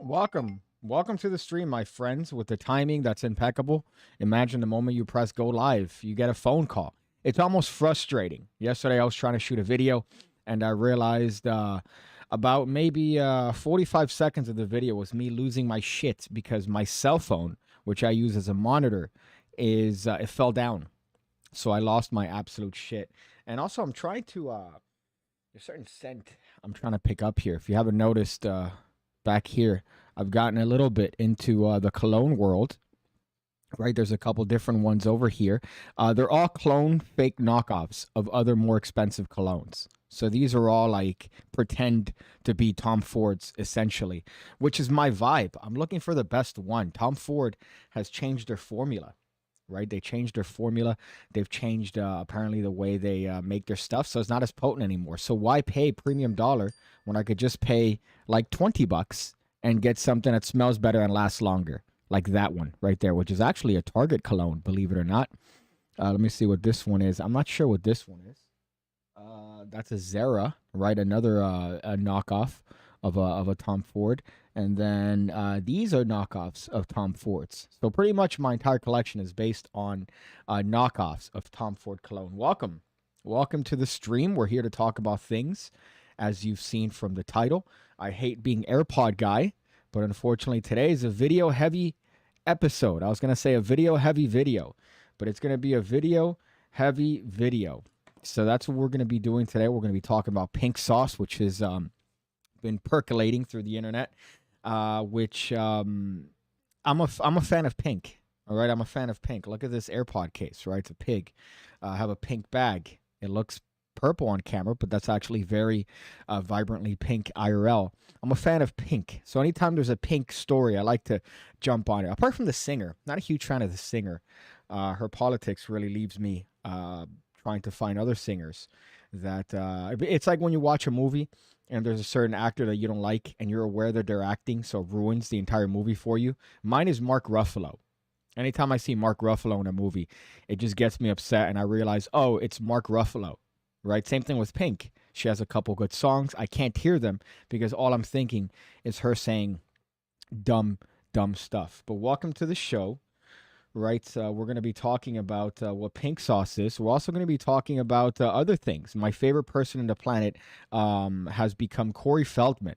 Welcome to the stream, my friends, with the timing that's impeccable. Imagine the moment you press go live, you get a phone call. It's almost frustrating. Yesterday, I was trying to shoot a video, and I realized about maybe 45 seconds of the video was me losing my shit because my cell phone, which I use as a monitor, it fell down. So I lost my absolute shit. And also, I'm trying to there's a certain scent I'm trying to pick up here. If you haven't noticed, back here, I've gotten a little bit into the cologne world. Right, there's a couple different ones over here. They're all clone fake knockoffs of other more expensive colognes. So these are all like pretend to be Tom Ford's essentially, which is my vibe. I'm looking for the best one. Tom Ford has changed their formula, right? They changed their formula. They've changed apparently the way they make their stuff, so it's not as potent anymore. So why pay premium dollar when I could just pay like $20 and get something that smells better and lasts longer, like that one right there, which is actually a Target cologne, believe it or not. Let me see what this one is. I'm not sure what this one is. That's a Zara, right? Another a knockoff of a Tom Ford. And then these are knockoffs of Tom Fords. So pretty much my entire collection is based on knockoffs of Tom Ford cologne. Welcome to the stream. We're here to talk about things, as you've seen from the title. I hate being AirPod guy, but unfortunately today is a video heavy episode. I was going to say a video heavy video, but it's going to be a video heavy video. So that's what we're going to be doing today. We're going to be talking about pink sauce, which has been percolating through the internet, which I'm a fan of pink. All right, I'm a fan of pink. Look at this AirPod case, right? It's a pig. I have a pink bag. It looks purple on camera, but that's actually very vibrantly pink IRL. I'm a fan of pink. So anytime there's a pink story, I like to jump on it. Apart from the singer, not a huge fan of the singer. Her politics really leaves me trying to find other singers that it's like when you watch a movie and there's a certain actor that you don't like and you're aware that they're acting, so it ruins the entire movie for you. Mine is Mark Ruffalo. Anytime I see Mark Ruffalo in a movie, it just gets me upset and I realize, oh, it's Mark Ruffalo, right? Same thing with Pink. She has a couple good songs. I can't hear them because all I'm thinking is her saying dumb stuff. But welcome to the show. Right, we're going to be talking about what pink sauce is. We're also going to be talking about other things. My favorite person in the planet has become Corey Feldman.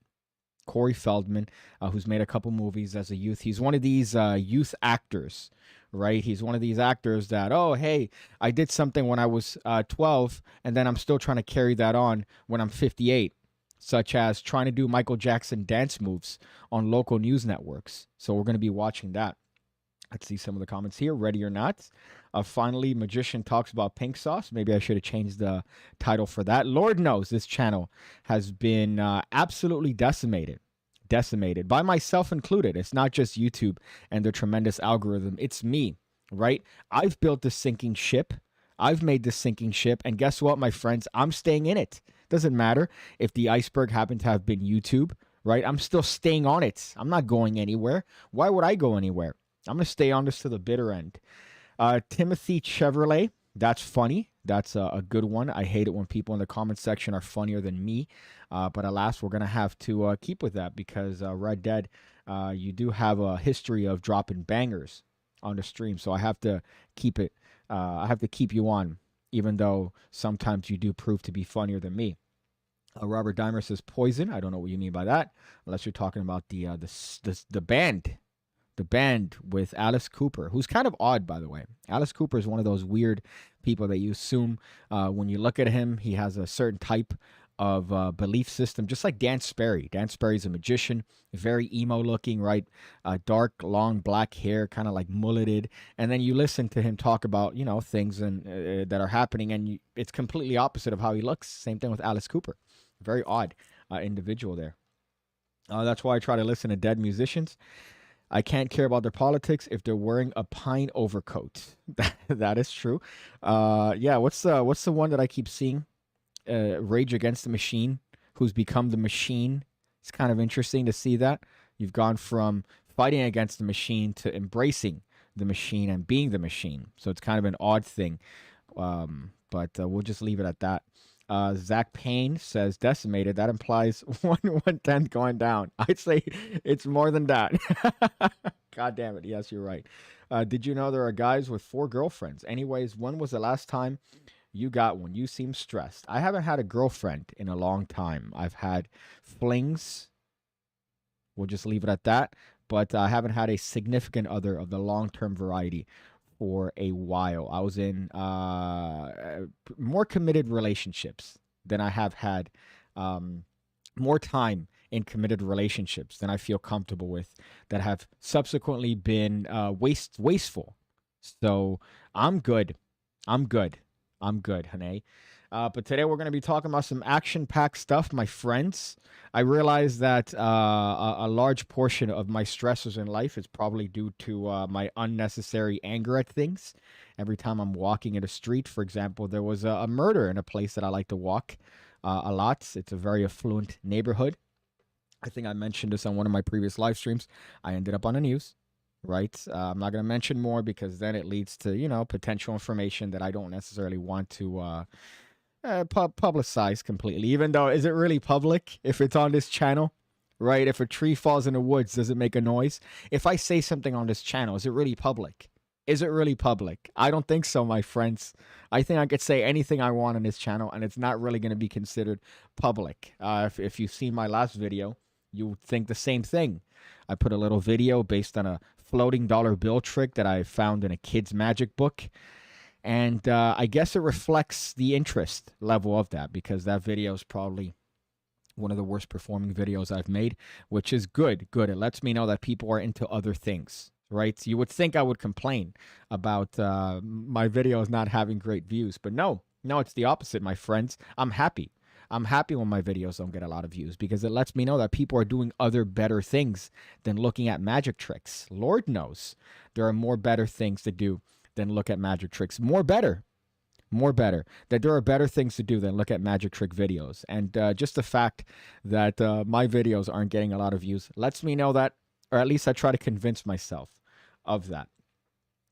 Corey Feldman, who's made a couple movies as a youth. He's one of these youth actors, right? He's one of these actors that, oh, hey, I did something when I was 12, and then I'm still trying to carry that on when I'm 58, such as trying to do Michael Jackson dance moves on local news networks. So we're going to be watching that. Let's see some of the comments here. Ready or not. Finally, Magician talks about pink sauce. Maybe I should have changed the title for that. Lord knows this channel has been absolutely decimated. Decimated. By myself included. It's not just YouTube and their tremendous algorithm. It's me, right? I've built this sinking ship. I've made this sinking ship. And guess what, my friends? I'm staying in it. Doesn't matter if the iceberg happened to have been YouTube, right? I'm still staying on it. I'm not going anywhere. Why would I go anywhere? I'm going to stay on this to the bitter end. Timothy Chevrolet, that's funny. That's a good one. I hate it when people in the comment section are funnier than me. But alas, we're going to have to keep with that because Red Dead, you do have a history of dropping bangers on the stream. So I have to keep it. I have to keep you on, even though sometimes you do prove to be funnier than me. Robert Dimer says poison. I don't know what you mean by that, unless you're talking about the band. The band with Alice Cooper, who's kind of odd, by the way. Alice Cooper is one of those weird people that you assume when you look at him, he has a certain type of belief system, just like Dan Sperry. Dan Sperry's a magician, very emo looking, right? Dark, long black hair, kind of like mulleted. And then you listen to him talk about, things that are happening, and it's completely opposite of how he looks. Same thing with Alice Cooper. Very odd individual there. That's why I try to listen to dead musicians. I can't care about their politics if they're wearing a pine overcoat. That is true. Yeah, what's the one that I keep seeing? Rage Against the Machine, who's become the machine. It's kind of interesting to see that. You've gone from fighting against the machine to embracing the machine and being the machine. So it's kind of an odd thing. But we'll just leave it at that. Zach Payne says decimated. That implies 1/10 going down. I'd say it's more than that. God damn it. Yes, you're right. Did you know there are guys with 4 girlfriends? Anyways, when was the last time you got one? You seem stressed. I haven't had a girlfriend in a long time. I've had flings. We'll just leave it at that. But I haven't had a significant other of the long term variety for a while. I was in more committed relationships than I have had, more time in committed relationships than I feel comfortable with, that have subsequently been wasteful. So I'm good. I'm good. I'm good, honey. But today we're going to be talking about some action-packed stuff, my friends. I realize that a large portion of my stressors in life is probably due to my unnecessary anger at things. Every time I'm walking in a street, for example, there was a murder in a place that I like to walk a lot. It's a very affluent neighborhood. I think I mentioned this on one of my previous live streams. I ended up on the news, right? I'm not going to mention more because then it leads to, potential information that I don't necessarily want to publicize completely. Even though, is it really public if it's on this channel, right? If a tree falls in the woods, does it make a noise? If I say something on this channel, is it really public? Is it really public? I don't think so, my friends. I think I could say anything I want on this channel, and it's not really going to be considered public. If you've seen my last video, you would think the same thing. I put a little video based on a floating dollar bill trick that I found in a kid's magic book. And I guess it reflects the interest level of that, because that video is probably one of the worst performing videos I've made, which is good. Good. It lets me know that people are into other things, right? You would think I would complain about my videos not having great views, but no, it's the opposite, my friends. I'm happy. I'm happy when my videos don't get a lot of views, because it lets me know that people are doing other better things than looking at magic tricks. Lord knows there are more better things to do than look at magic tricks. More better. That there are better things to do than look at magic trick videos. And just the fact that my videos aren't getting a lot of views lets me know that, or at least I try to convince myself of that.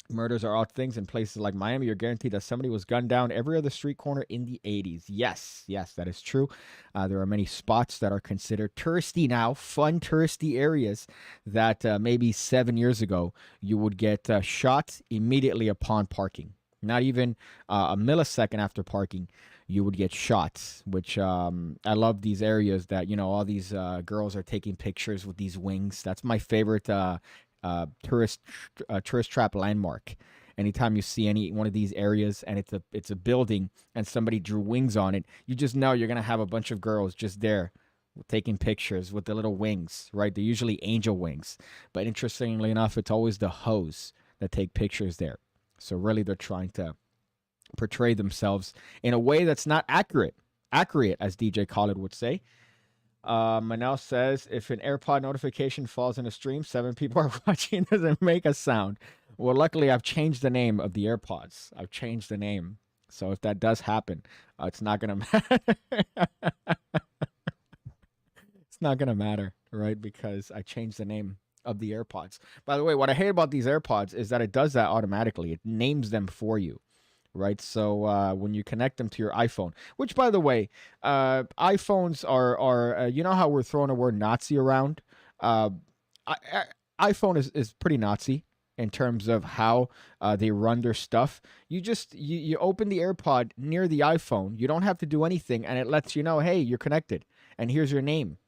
Murders are odd things. In places like Miami, you're guaranteed that somebody was gunned down every other street corner in the 80s. Yes, that is true. There are many spots that are considered touristy now, fun touristy areas that maybe 7 years ago you would get shot immediately upon parking. Not even a millisecond after parking, you would get shot, which I love these areas that, all these girls are taking pictures with these wings. That's my favorite tourist trap landmark. Anytime you see any one of these areas and it's a building and somebody drew wings on it, you just know you're gonna have a bunch of girls just there taking pictures with the little wings, right? They're usually angel wings, but interestingly enough, it's always the hoes that take pictures there. So really, they're trying to portray themselves in a way that's not accurate, as DJ Khaled would say. Manel says, if an AirPod notification falls in a stream, 7 people are watching, doesn't make a sound. Well, luckily, I've changed the name of the AirPods. I've changed the name. So if that does happen, it's not going to matter. It's not going to matter, right? Because I changed the name of the AirPods. By the way, what I hate about these AirPods is that it does that automatically. It names them for you. Right, so when you connect them to your iPhone, which, by the way, iPhones are you know how we're throwing the word Nazi around? iPhone is pretty Nazi in terms of how they run their stuff. You open the AirPod near the iPhone. You don't have to do anything, and it lets you know, hey, you're connected, and here's your name.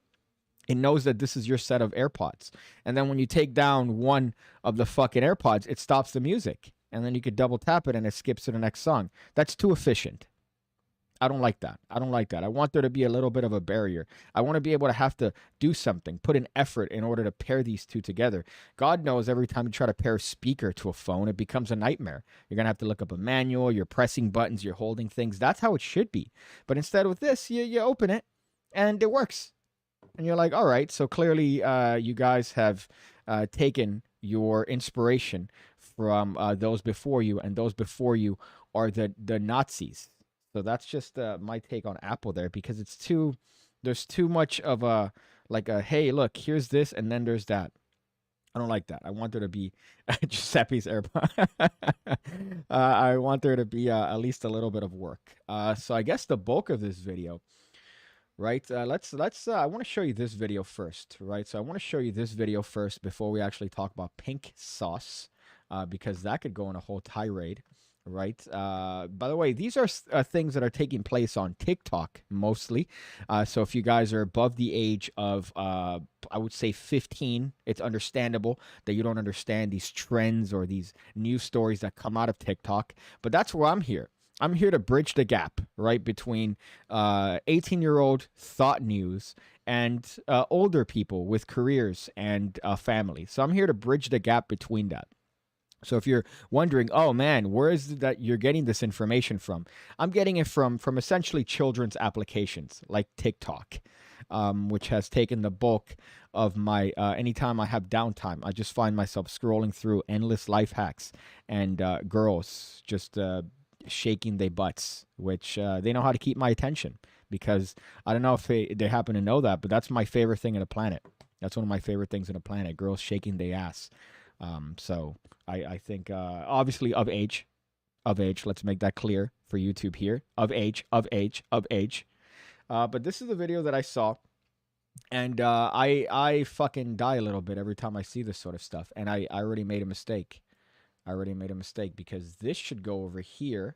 It knows that this is your set of AirPods. And then when you take down one of the fucking AirPods, it stops the music. And then you could double tap it and it skips to the next song. That's too efficient. I don't like that. I want there to be a little bit of a barrier. I want to be able to have to do something, put an effort in order to pair these two together. God knows every time you try to pair a speaker to a phone, it becomes a nightmare. You're going to have to look up a manual. You're pressing buttons. You're holding things. That's how it should be. But instead with this, you open it and it works. And you're like, all right, so clearly you guys have taken your inspiration from those before you, and those before you are the Nazis. So that's just my take on Apple there, because there's too much of a, hey, look, here's this, and then there's that. I don't like that. I want there to be Giuseppe's AirPod. I want there to be at least a little bit of work. So I guess the bulk of this video, right? Let's. I want to show you this video first, right? So I want to show you this video first before we actually talk about pink sauce, because that could go in a whole tirade, right? By the way, these are things that are taking place on TikTok mostly. So if you guys are above the age of, I would say 15, it's understandable that you don't understand these trends or these news stories that come out of TikTok. But that's where I'm here. I'm here to bridge the gap, right, between 18-year-old thought news and older people with careers and family. So I'm here to bridge the gap between that. So if you're wondering, oh man, where is it that you're getting this information from? I'm getting it from essentially children's applications like TikTok, which has taken the bulk of my anytime I have downtime. I just find myself scrolling through endless life hacks and girls just shaking their butts, which they know how to keep my attention, because I don't know if they happen to know that, but that's my favorite thing on the planet. That's one of my favorite things on the planet, girls shaking their ass. So I think, obviously of age, let's make that clear for YouTube here, of age. But this is the video that I saw, and I fucking die a little bit every time I see this sort of stuff. And I already made a mistake. Because this should go over here,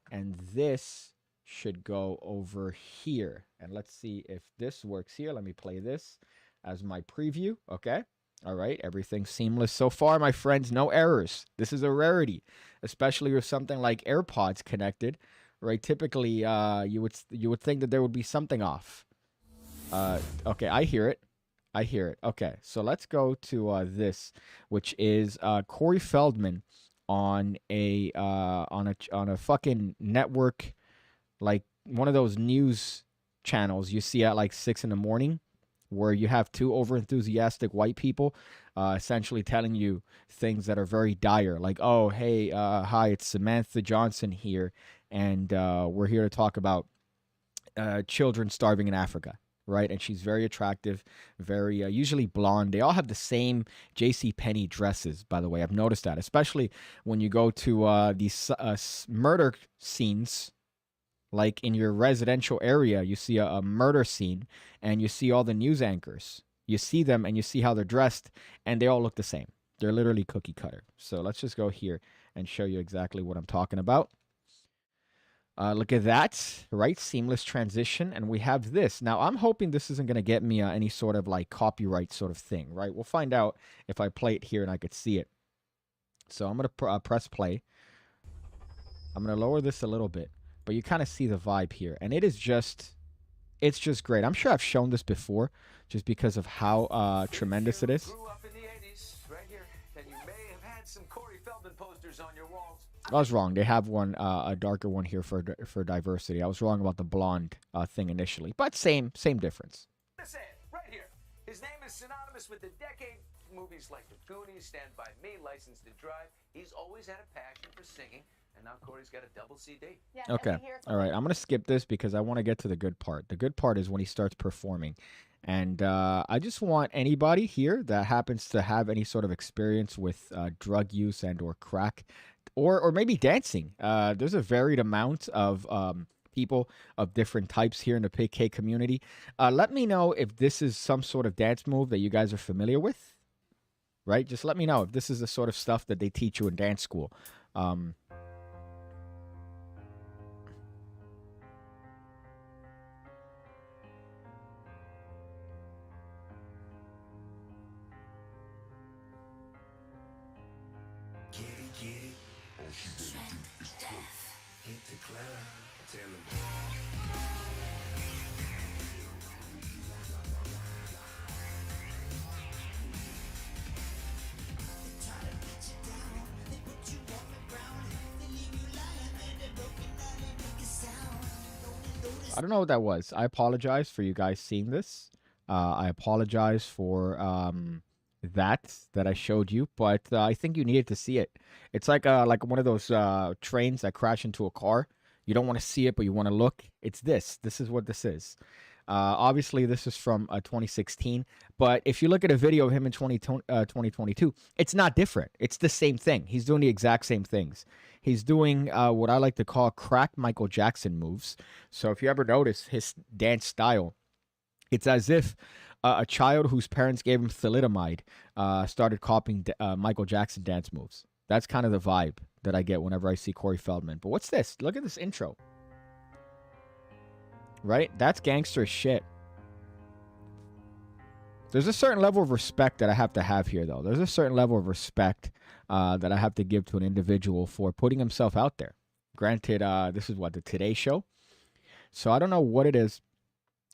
and this should go over here. And let's see if this works here. Let me play this as my preview, okay? All right, everything's seamless so far, my friends. No errors. This is a rarity, especially with something like AirPods connected, right? Typically, you would think that there would be something off. Okay, I hear it. Okay, so let's go to this, which is Corey Feldman on a fucking network, like one of those news channels you see at like 6 in the morning, where you have two overenthusiastic white people essentially telling you things that are very dire, like, oh, hey, hi, it's Samantha Johnson here, and we're here to talk about children starving in Africa, right? And she's very attractive, very usually blonde. They all have the same JCPenney dresses, by the way. I've noticed that, especially when you go to these murder scenes. Like in your residential area, you see a murder scene, and you see all the news anchors. You see them, and you see how they're dressed, and they all look the same. They're literally cookie cutter. So let's just go here and show you exactly what I'm talking about. Look at that, right? Seamless transition, and we have this. Now, I'm hoping this isn't going to get me any sort of like copyright sort of thing, right? We'll find out if I play it here and I could see it. So I'm going to press play. I'm going to lower this a little bit. But you kind of see the vibe here. And it's just great. I'm sure I've shown this before, just because of how tremendous it is. Grew up in the 80s, right here, and you may have had some Corey Feldman posters on your walls. I was wrong. They have one, a darker one here for diversity. I was wrong about the blonde thing initially, but same difference. That's it, right here. His name is synonymous with the decade. Movies like The Goonies, Stand By Me, License to Drive. He's always had a passion for singing. And now Corey's got a double CD. Yeah, okay. All right. I'm going to skip this because I want to get to the good part. The good part is when he starts performing. And I just want anybody here that happens to have any sort of experience with drug use and or crack or maybe dancing. There's a varied amount of people of different types here in the PigCake community. Let me know if this is some sort of dance move that you guys are familiar with. Right? Just let me know if this is the sort of stuff that they teach you in dance school. I don't know what that was. I apologize for you guys seeing this. I apologize for that I showed you, but I think you needed to see it. It's like one of those trains that crash into a car. You don't want to see it, but you want to look. It's this. This is what this is. Obviously, this is from 2016, but if you look at a video of him in 2022, it's not different. It's the same thing. He's doing the exact same things. He's doing what I like to call crack Michael Jackson moves. So if you ever notice his dance style, it's as if a child whose parents gave him thalidomide started copying Michael Jackson dance moves. That's kind of the vibe that I get whenever I see Corey Feldman. But what's this? Look at this intro. Right? That's gangster shit. There's a certain level of respect that I have to have here, though. There's a certain level of respect that I have to give to an individual for putting himself out there. Granted, this is what, the Today Show? So I don't know what it is,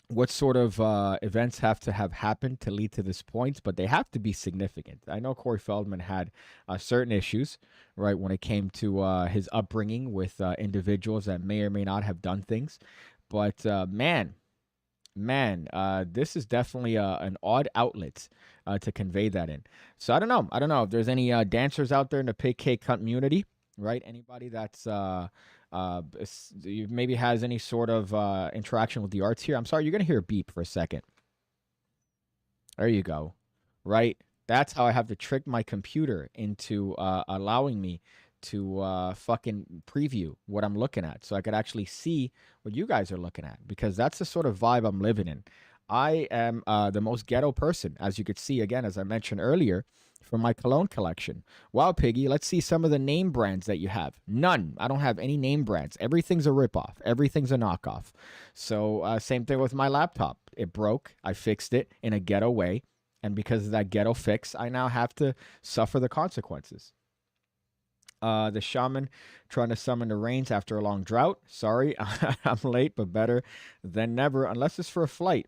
what sort of events have to have happened to lead to this point, but they have to be significant. I know Corey Feldman had certain issues, right, when it came to his upbringing with individuals that may or may not have done things. But man, this is definitely an odd outlet to convey that in. So I don't know. I don't know if there's any dancers out there in the PigCake community, right? Anybody that's maybe has any sort of interaction with the arts here. I'm sorry, you're gonna hear a beep for a second. There you go. Right? That's how I have to trick my computer into allowing me to fucking preview what I'm looking at so I could actually see what you guys are looking at, because that's the sort of vibe I'm living in. I am the most ghetto person, as you could see, again, as I mentioned earlier, from my cologne collection. Wow, Piggy, let's see some of the name brands that you have. None. I don't have any name brands. Everything's a ripoff. Everything's a knockoff. So same thing with my laptop. It broke. I fixed it in a ghetto way. And because of that ghetto fix, I now have to suffer the consequences. The shaman trying to summon the rains after a long drought. Sorry, I'm late, but better than never, unless it's for a flight.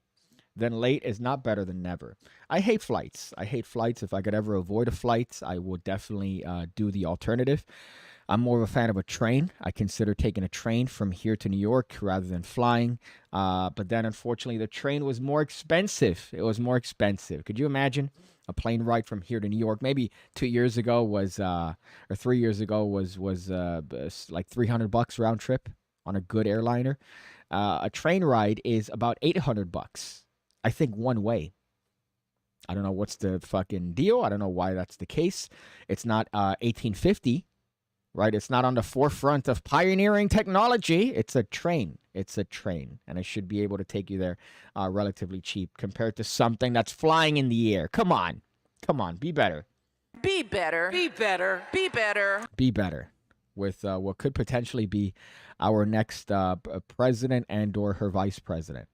Then late is not better than never. I hate flights. I hate flights. If I could ever avoid a flight, I would definitely do the alternative. I'm more of a fan of a train. I consider taking a train from here to New York rather than flying. But then, unfortunately, the train was more expensive. It was more expensive. Could you imagine a plane ride from here to New York? Maybe 2 years ago was, or 3 years ago was like $300 round trip on a good airliner. A train ride is about $800. I think one way. I don't know what's the fucking deal. I don't know why that's the case. It's not 1850. Right? It's not on the forefront of pioneering technology. It's a train. It's a train. And I should be able to take you there relatively cheap compared to something that's flying in the air. Come on. Come on. Be better. Be better. Be better. Be better. Be better. With what could potentially be our next president and or her vice president.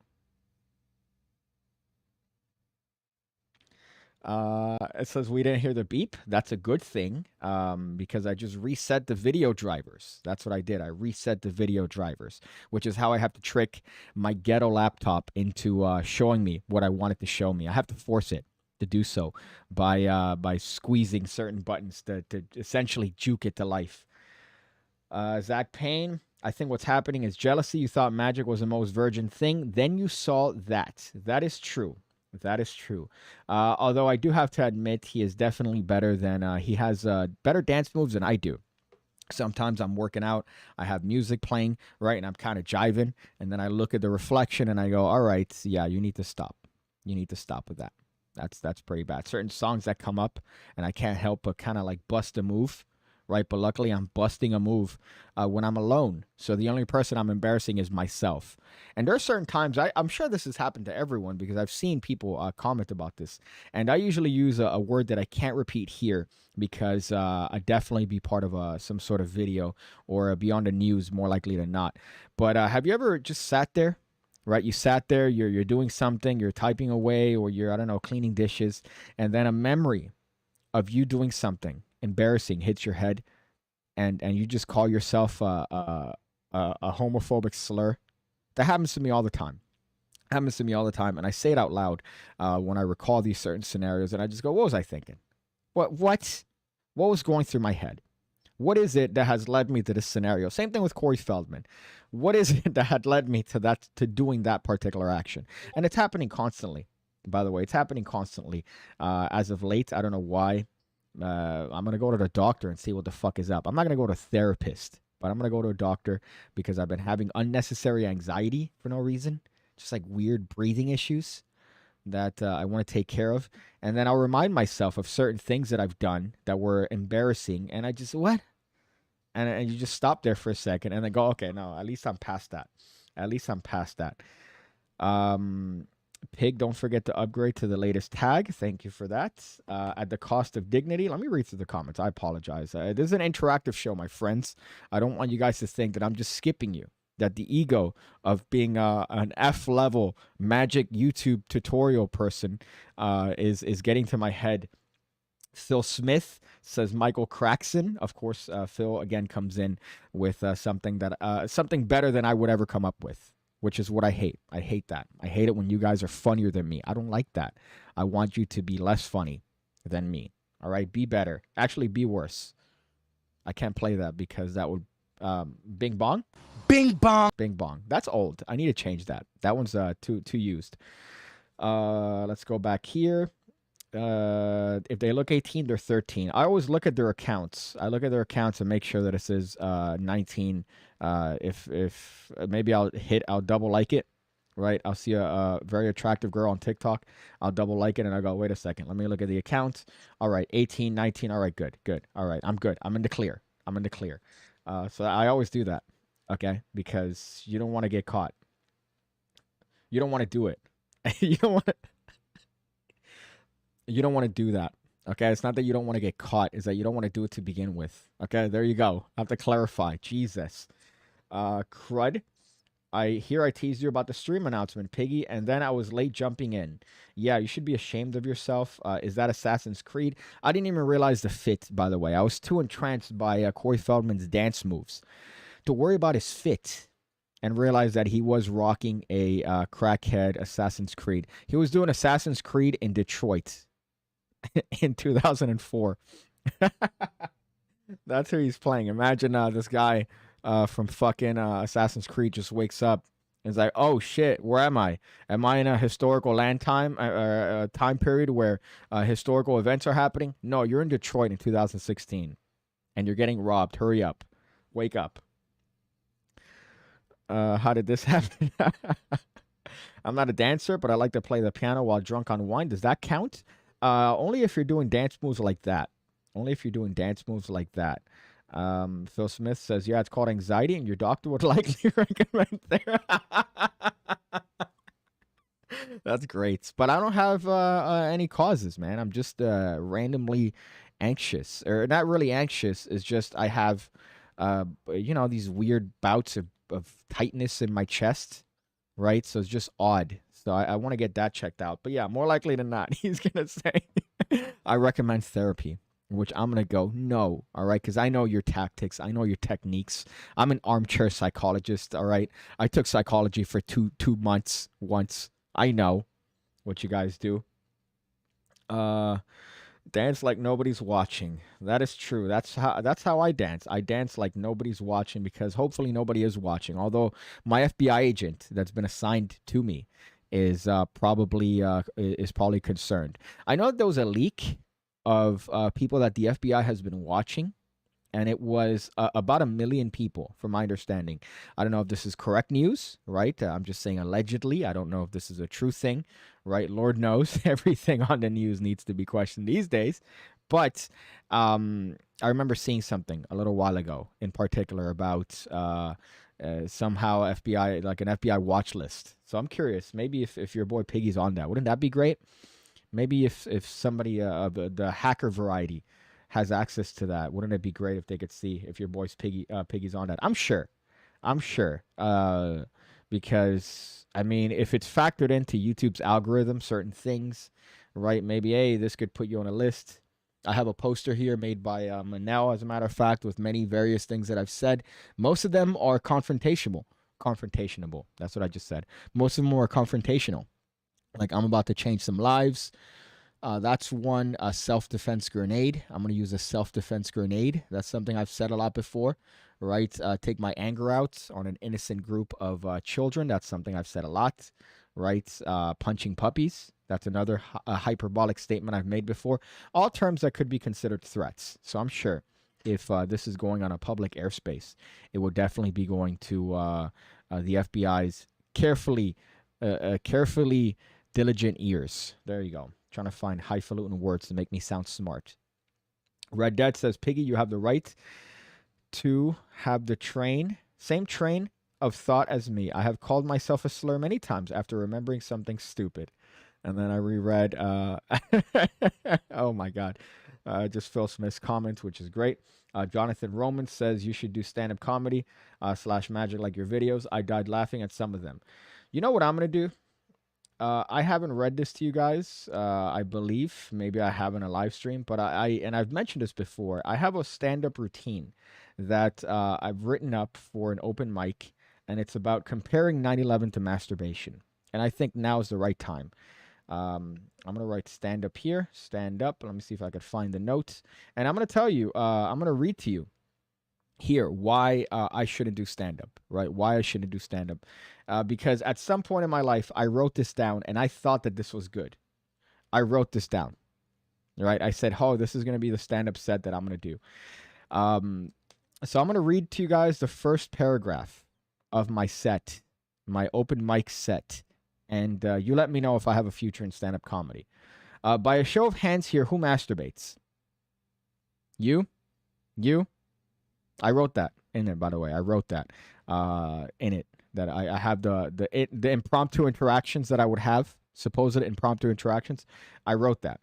It says we didn't hear the beep. That's a good thing because I just reset the video drivers. That's what I did. I reset the video drivers, which is how I have to trick my ghetto laptop into showing me what I want it to show me. I have to force it to do so by squeezing certain buttons to essentially juke it to life. Zach Payne, I think what's happening is jealousy. You thought magic was the most virgin thing. Then you saw that. That is true. That is true. Although I do have to admit he is definitely better than he has better dance moves than I do. Sometimes I'm working out, I have music playing, right, and I'm kind of jiving, and then I look at the reflection and I go, all right, yeah, you need to stop. You need to stop with that. That's pretty bad. Certain songs that come up and I can't help but kind of like bust a move, right? But luckily I'm busting a move when I'm alone. So the only person I'm embarrassing is myself. And there are certain times, I'm sure this has happened to everyone because I've seen people comment about this. And I usually use a word that I can't repeat here because I'd definitely be part of some sort of video or be on the news more likely than not. But have you ever just sat there? Right, you sat there, you're doing something, you're typing away, or you're, I don't know, cleaning dishes, and then a memory of you doing something embarrassing hits your head, and you just call yourself a homophobic slur. That happens to me all the time. Happens to me all the time, and I say it out loud when I recall these certain scenarios, and I just go, "What was I thinking? What was going through my head? What is it that has led me to this scenario?" Same thing with Corey Feldman. What is it that had led me to that, to doing that particular action? And it's happening constantly. By the way, it's happening constantly. As of late, I don't know why. I'm going to go to the doctor and see what the fuck is up. I'm not going to go to a therapist, but I'm going to go to a doctor because I've been having unnecessary anxiety for no reason. just like weird breathing issues that I want to take care of. And then I'll remind myself of certain things that I've done that were embarrassing. And I just, what? And you just stop there for a second and then go, okay, no, at least I'm past that. At least I'm past that. Pig, don't forget to upgrade to the latest tag. Thank you for that. At the cost of dignity. Let me read through the comments. I apologize. This is an interactive show, my friends. I don't want you guys to think that I'm just skipping you. That the ego of being an F-level magic YouTube tutorial person is getting to my head. Phil Smith says Michael Craxon. Of course, Phil again comes in with something better than I would ever come up with, which is what I hate. I hate that. I hate it when you guys are funnier than me. I don't like that. I want you to be less funny than me. All right, be better. Actually, be worse. I can't play that because that would Bing Bong. Bing bong. Bing Bong. That's old. I need to change that. That one's too used. Let's go back here. If they look 18, they're 13. I always look at their accounts. I look at their accounts and make sure that it says 19. If maybe I'll double like it, right? I'll see a very attractive girl on TikTok. I'll double like it and I go, wait a second. Let me look at the account. All right, 18, 19. All right, good. All right, I'm good. I'm in the clear. So I always do that, okay? Because you don't want to get caught. You don't want to do it. You don't want to do that. Okay, it's not that you don't want to get caught, it's that you don't want to do it to begin with. Okay, there you go. I have to clarify. Jesus. Crud. I teased you about the stream announcement, Piggy, and then I was late jumping in. Yeah, you should be ashamed of yourself. Is that Assassin's Creed? I didn't even realize the fit, by the way. I was too entranced by Corey Feldman's dance moves to worry about his fit and realize that he was rocking a crackhead Assassin's Creed. He was doing Assassin's Creed in Detroit in 2004. That's who he's playing. Imagine this guy from fucking Assassin's Creed just wakes up and is like, oh shit, where am I? Am I in a historical time period where historical events are happening? No, you're in Detroit in 2016 and you're getting robbed. Hurry up. Wake up. How did this happen? I'm not a dancer, but I like to play the piano while drunk on wine. Does that count? Only if you're doing dance moves like that. Phil Smith says, yeah, it's called anxiety, and your doctor would likely recommend therapy. That's great. But I don't have any causes, man. I'm just randomly anxious. Or not really anxious. It's just I have, these weird bouts of tightness in my chest, right? So it's just odd. So I want to get that checked out. But yeah, more likely than not, he's going to say, I recommend therapy, which I'm going to go, no, all right? Because I know your tactics. I know your techniques. I'm an armchair psychologist, all right? I took psychology for two months once. I know what you guys do. Dance like nobody's watching. That is true. That's how I dance. I dance like nobody's watching because hopefully nobody is watching. Although my FBI agent that's been assigned to me is probably concerned. I know there was a leak of people that the FBI has been watching, and it was about 1 million people, from my understanding. I don't know if this is correct news, right? I'm just saying allegedly. I don't know if this is a true thing, right? Lord knows everything on the news needs to be questioned these days. But I remember seeing something a little while ago, in particular about somehow FBI, like an FBI watch list. So I'm curious, maybe if your boy Piggy's on that, wouldn't that be great? Maybe if somebody of the hacker variety has access to that, wouldn't it be great if they could see if your boy's Piggy's on that? I'm sure. Because I mean, if it's factored into YouTube's algorithm, certain things, right? Maybe, hey, this could put you on a list. I have a poster here made by Manel, as a matter of fact, with many various things that I've said. Most of them are confrontational. That's what I just said. Most of them are confrontational. Like, I'm about to change some lives. That's one, a self-defense grenade. I'm going to use a self-defense grenade. That's something I've said a lot before, right? Take my anger out on an innocent group of children. That's something I've said a lot, right? Punching puppies. That's another hyperbolic statement I've made before. All terms that could be considered threats. So I'm sure if this is going on a public airspace, it will definitely be going to the FBI's carefully Carefully diligent ears. There you go. Trying to find highfalutin words to make me sound smart. Red Dead says, Piggy, you have the right to have the same train of thought as me. I have called myself a slur many times after remembering something stupid. And then I reread, oh my God, just Phil Smith's comments, which is great. Jonathan Roman says, you should do stand-up comedy / magic like your videos. I died laughing at some of them. You know what I'm going to do? I haven't read this to you guys. I believe maybe I have in a live stream, but and I've mentioned this before. I have a stand-up routine that I've written up for an open mic, and it's about comparing 9/11 to masturbation. And I think now is the right time. I'm gonna write stand up here. Stand up. Let me see if I could find the notes. And I'm gonna tell you. I'm gonna read to you here why I shouldn't do stand up. Right? Why I shouldn't do stand up. Because at some point in my life, I wrote this down, and I thought that this was good. I wrote this down. Right? I said, "Oh, this is gonna be the stand up set that I'm gonna do." So I'm gonna read to you guys the first paragraph of my set, my open mic set. And you let me know if I have a future in stand-up comedy. By a show of hands here, who masturbates? You? You? I wrote that in there, by the way. I wrote that in it. That I have the impromptu interactions that I would have, supposed impromptu interactions. I wrote that.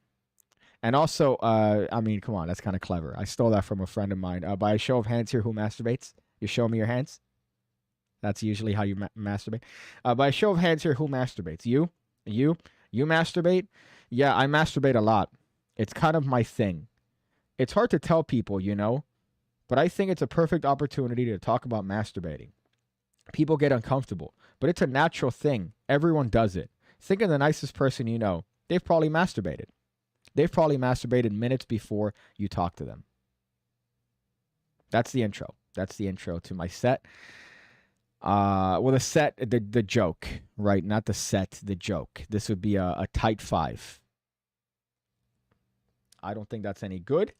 And also, I mean, come on, that's kind of clever. I stole that from a friend of mine. By a show of hands here, who masturbates? You show me your hands? That's usually how you masturbate. By a show of hands here, who masturbates? You? You masturbate? Yeah, I masturbate a lot. It's kind of my thing. It's hard to tell people, you know, but I think it's a perfect opportunity to talk about masturbating. People get uncomfortable, but it's a natural thing. Everyone does it. Think of the nicest person you know. They've probably masturbated. They've probably masturbated minutes before you talk to them. That's the intro. That's the intro to my set. Well, the set, the joke, right? Not the set, the joke. This would be a tight 5. I don't think that's any good.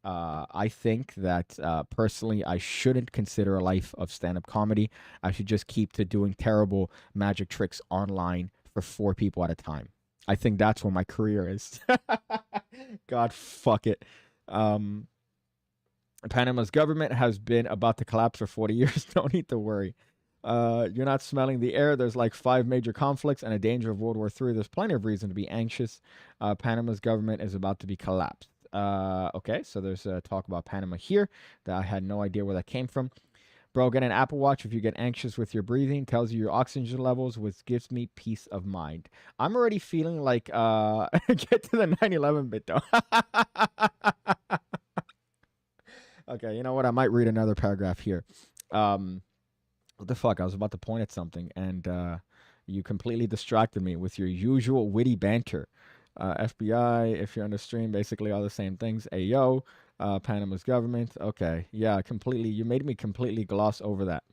I think that personally, I shouldn't consider a life of stand-up comedy. I should just keep to doing terrible magic tricks online for 4 people at a time. I think that's where my career is. God, fuck it. Panama's government has been about to collapse for 40 years. Don't need to worry. You're not smelling the air. There's like 5 major conflicts and a danger of World War III. There's plenty of reason to be anxious. Panama's government is about to be collapsed. Okay, so there's talk about Panama here that I had no idea where that came from. Bro, get an Apple Watch if you get anxious with your breathing. Tells you your oxygen levels, which gives me peace of mind. I'm already feeling like, get to the 9/11 bit, though. Okay, you know what? I might read another paragraph here. What the fuck? I was about to point at something, and you completely distracted me with your usual witty banter. FBI, if you're on the stream, basically all the same things. Ayo, Panama's government. Okay, yeah, completely. You made me completely gloss over that.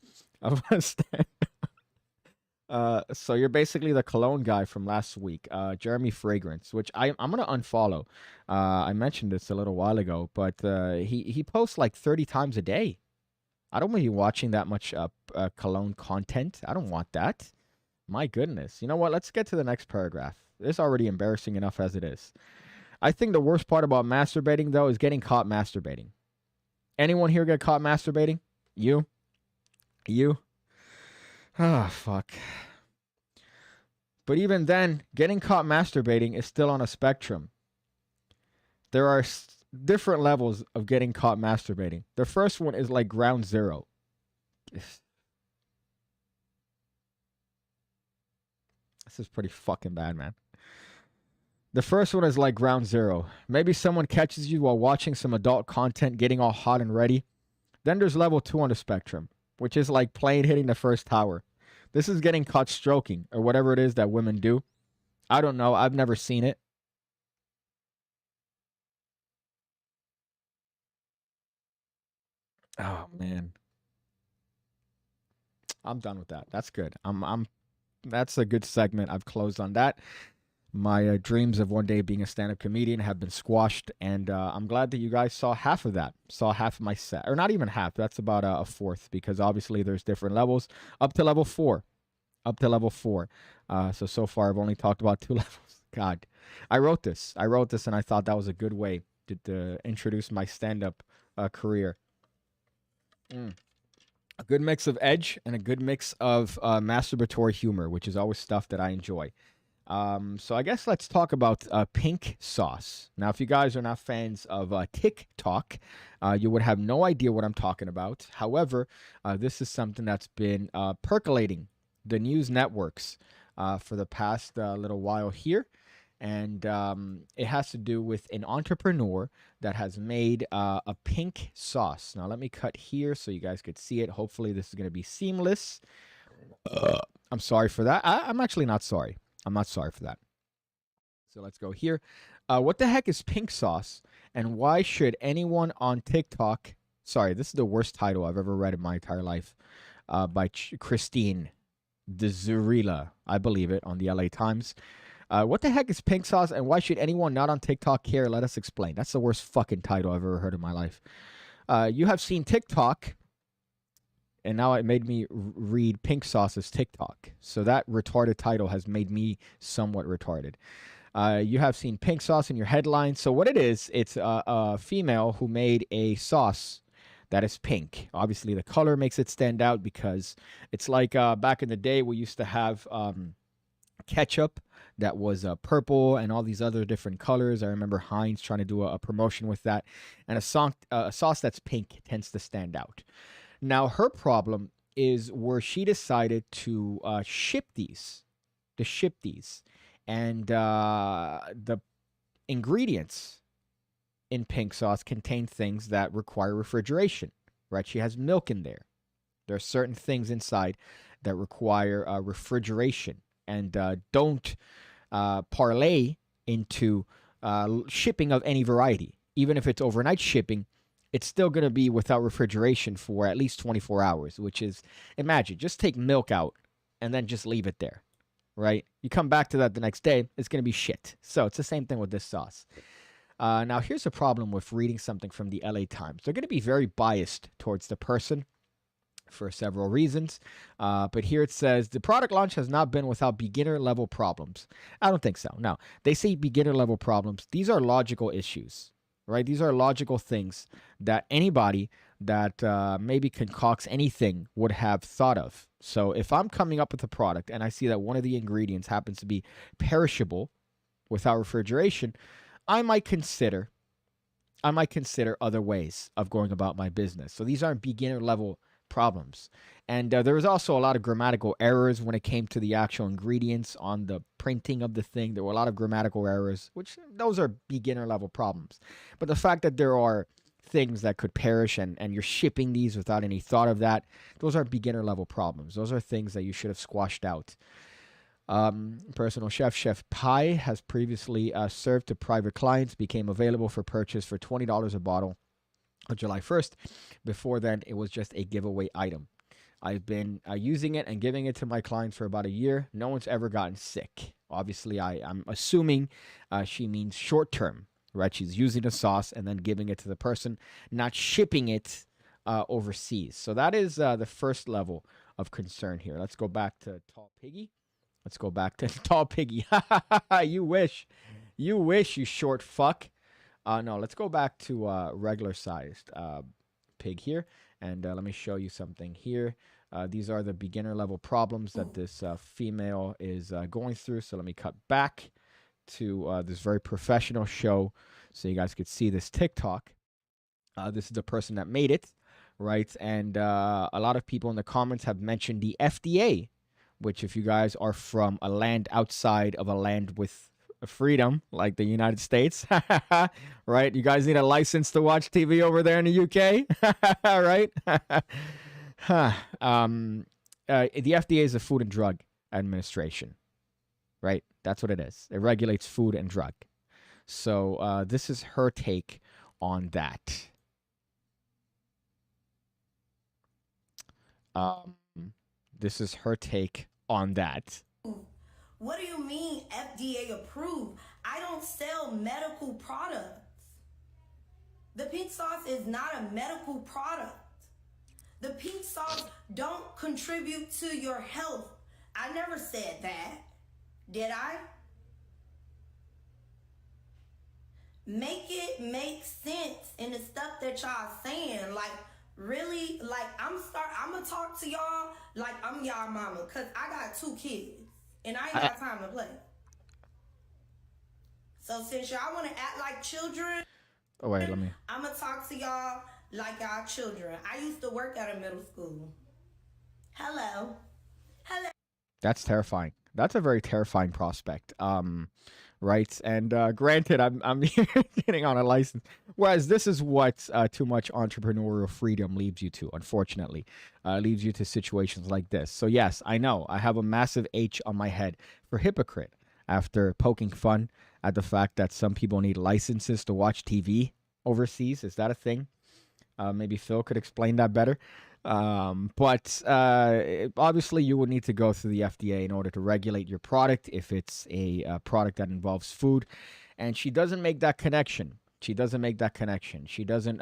So you're basically the cologne guy from last week, Jeremy Fragrance, which I'm gonna unfollow. I mentioned this a little while ago, but he posts like 30 times a day. I don't want you watching that much cologne content. I don't want that. My goodness. You know what? Let's get to the next paragraph. It's already embarrassing enough as it is. I think the worst part about masturbating, though, is getting caught masturbating. Anyone here get caught masturbating? You? You? Ah, fuck. But even then, getting caught masturbating is still on a spectrum. There are different levels of getting caught masturbating. The first one is like ground zero. This is pretty fucking bad, man. The first one is like ground zero. Maybe someone catches you while watching some adult content, getting all hot and ready. Then there's level 2 on the spectrum, which is like plane hitting the first tower. This is getting caught stroking, or whatever it is that women do. I don't know. I've never seen it. Oh man, I'm done with that. That's good. That's a good segment. I've closed on that. My dreams of one day being a stand-up comedian have been squashed, and I'm glad that you guys saw half of that. Saw half of my set, or not even half. That's about a fourth, because obviously there's different levels up to level 4. up to level 4. So far I've only talked about 2 levels. God, I wrote this, and I thought that was a good way to introduce my stand-up career. A good mix of edge and a good mix of masturbatory humor, which is always stuff that I enjoy. So I guess let's talk about pink sauce. Now, if you guys are not fans of TikTok, you would have no idea what I'm talking about. However, this is something that's been percolating the news networks for the past little while here. And it has to do with an entrepreneur that has made a pink sauce. Now, let me cut here so you guys could see it. Hopefully, this is going to be seamless. I'm sorry for that. I'm actually not sorry. I'm not sorry for that. So let's go here. What the heck is pink sauce? And why should anyone on TikTok... Sorry, this is the worst title I've ever read in my entire life. By Christine Dzurila, I believe it, on the LA Times. What the heck is pink sauce, and why should anyone not on TikTok care? Let us explain. That's the worst fucking title I've ever heard in my life. You have seen TikTok, and now it made me read pink sauce as TikTok. So that retarded title has made me somewhat retarded. You have seen pink sauce in your headline. So what it is, it's a female who made a sauce that is pink. Obviously, the color makes it stand out because it's like back in the day we used to have ketchup that was purple and all these other different colors. I remember Heinz trying to do a promotion with that. And a sauce that's pink tends to stand out. Now, her problem is where she decided to ship these. And the ingredients in pink sauce contain things that require refrigeration, right? She has milk in there. There are certain things inside that require refrigeration and don't parlay into shipping of any variety. Even if it's overnight shipping, it's still going to be without refrigeration for at least 24 hours, which is, imagine, just take milk out and then just leave it there, right? You come back to that the next day, it's going to be shit. So it's the same thing with this sauce. Now, here's a problem with reading something from the LA Times. They're going to be very biased towards the person for several reasons. But here it says, the product launch has not been without beginner-level problems. I don't think so. No, they say beginner-level problems. These are logical issues, right? These are logical things that anybody that maybe concocts anything would have thought of. So if I'm coming up with a product and I see that one of the ingredients happens to be perishable without refrigeration, I might consider other ways of going about my business. So these aren't beginner-level problems. And there was also a lot of grammatical errors when it came to the actual ingredients on the printing of the thing. There were a lot of grammatical errors, which those are beginner level problems. But the fact that there are things that could perish and you're shipping these without any thought of that, those are beginner level problems. Those are things that you should have squashed out. Personal Chef Pie has previously served to private clients, became available for purchase for $20 a bottle on July 1st. Before then, it was just a giveaway item. I've been using it and giving it to my clients for about a year. No one's ever gotten sick. Obviously, I'm assuming she means short term, right? She's using the sauce and then giving it to the person, not shipping it overseas. So that is the first level of concern here. Let's go back to Tall Piggy. Let's go back to Tall Piggy. You wish, you short fuck. No, let's go back to regular sized pig here. And let me show you something here. These are the beginner level problems that this female is going through. So let me cut back to this very professional show so you guys could see this TikTok. This is the person that made it, right? And a lot of people in the comments have mentioned the FDA, which if you guys are from a land outside of a land with freedom, like the United States, right? You guys need a license to watch TV over there in the UK, right? The FDA is the Food and Drug Administration, right? That's what it is. It regulates food and drug. So this is her take on that. This is her take on that. What do you mean FDA approved? I don't sell medical products. The pink sauce is not a medical product. The pink sauce don't contribute to your health. I never said that. Did I? Make it make sense in the stuff that y'all saying. Like, really, like, I'm gonna talk to y'all like I'm y'all mama, cause I got 2 kids and I ain't got time to play. So since y'all wanna act like children, Oh wait, let me. I'm gonna talk to y'all like y'all children. I used to work at a middle school. Hello. That's terrifying. That's a very terrifying prospect. Right. And granted, I'm getting on a license. Whereas this is what too much entrepreneurial freedom leads you to. Unfortunately, leads you to situations like this. So yes, I know I have a massive H on my head for hypocrite after poking fun at the fact that some people need licenses to watch TV overseas. Is that a thing? Maybe Phil could explain that better. But obviously you would need to go through the FDA in order to regulate your product if it's a product that involves food. And she doesn't make that connection. She doesn't make that connection. She doesn't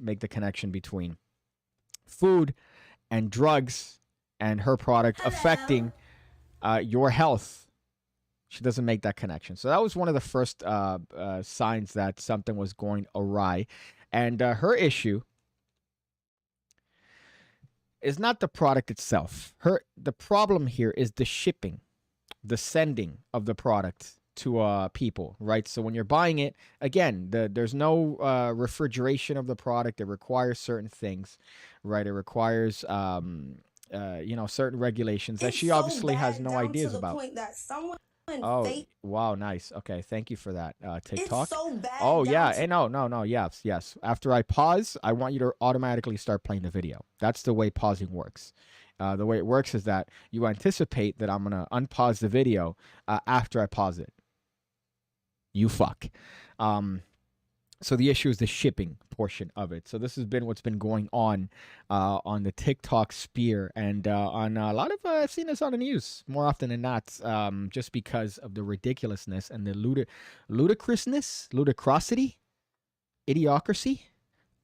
make the connection between food and drugs and her product affecting your health. She doesn't make that connection. So that was one of the first signs that something was going awry. And her issue is not the product itself. The problem here is the shipping, the sending of the product to people, right? So when you're buying it, again, there's no refrigeration of the product. It requires certain things, right? It requires certain regulations that she obviously has no ideas about. Point that someone Oh, wow, nice. Okay, thank you for that, TikTok. It's so bad. Oh, yeah. And no. Yes. After I pause, I want you to automatically start playing the video. That's the way pausing works. The way it works is that you anticipate that I'm going to unpause the video after I pause it. You fuck. So the issue is the shipping portion of it. So this has been what's been going on the TikTok sphere, and on a lot of I've seen this on the news more often than not, just because of the ridiculousness and the ludicrosity, idiocracy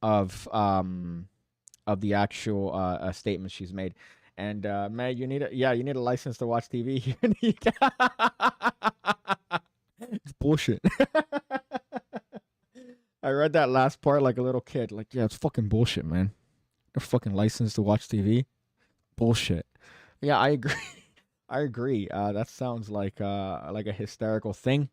of the actual statements she's made. And Meg, you need a license to watch TV. It's bullshit. I read that last part like a little kid. Like, yeah, it's fucking bullshit, man. A fucking license to watch TV? Bullshit. Yeah, I agree. I agree. That sounds like a hysterical thing.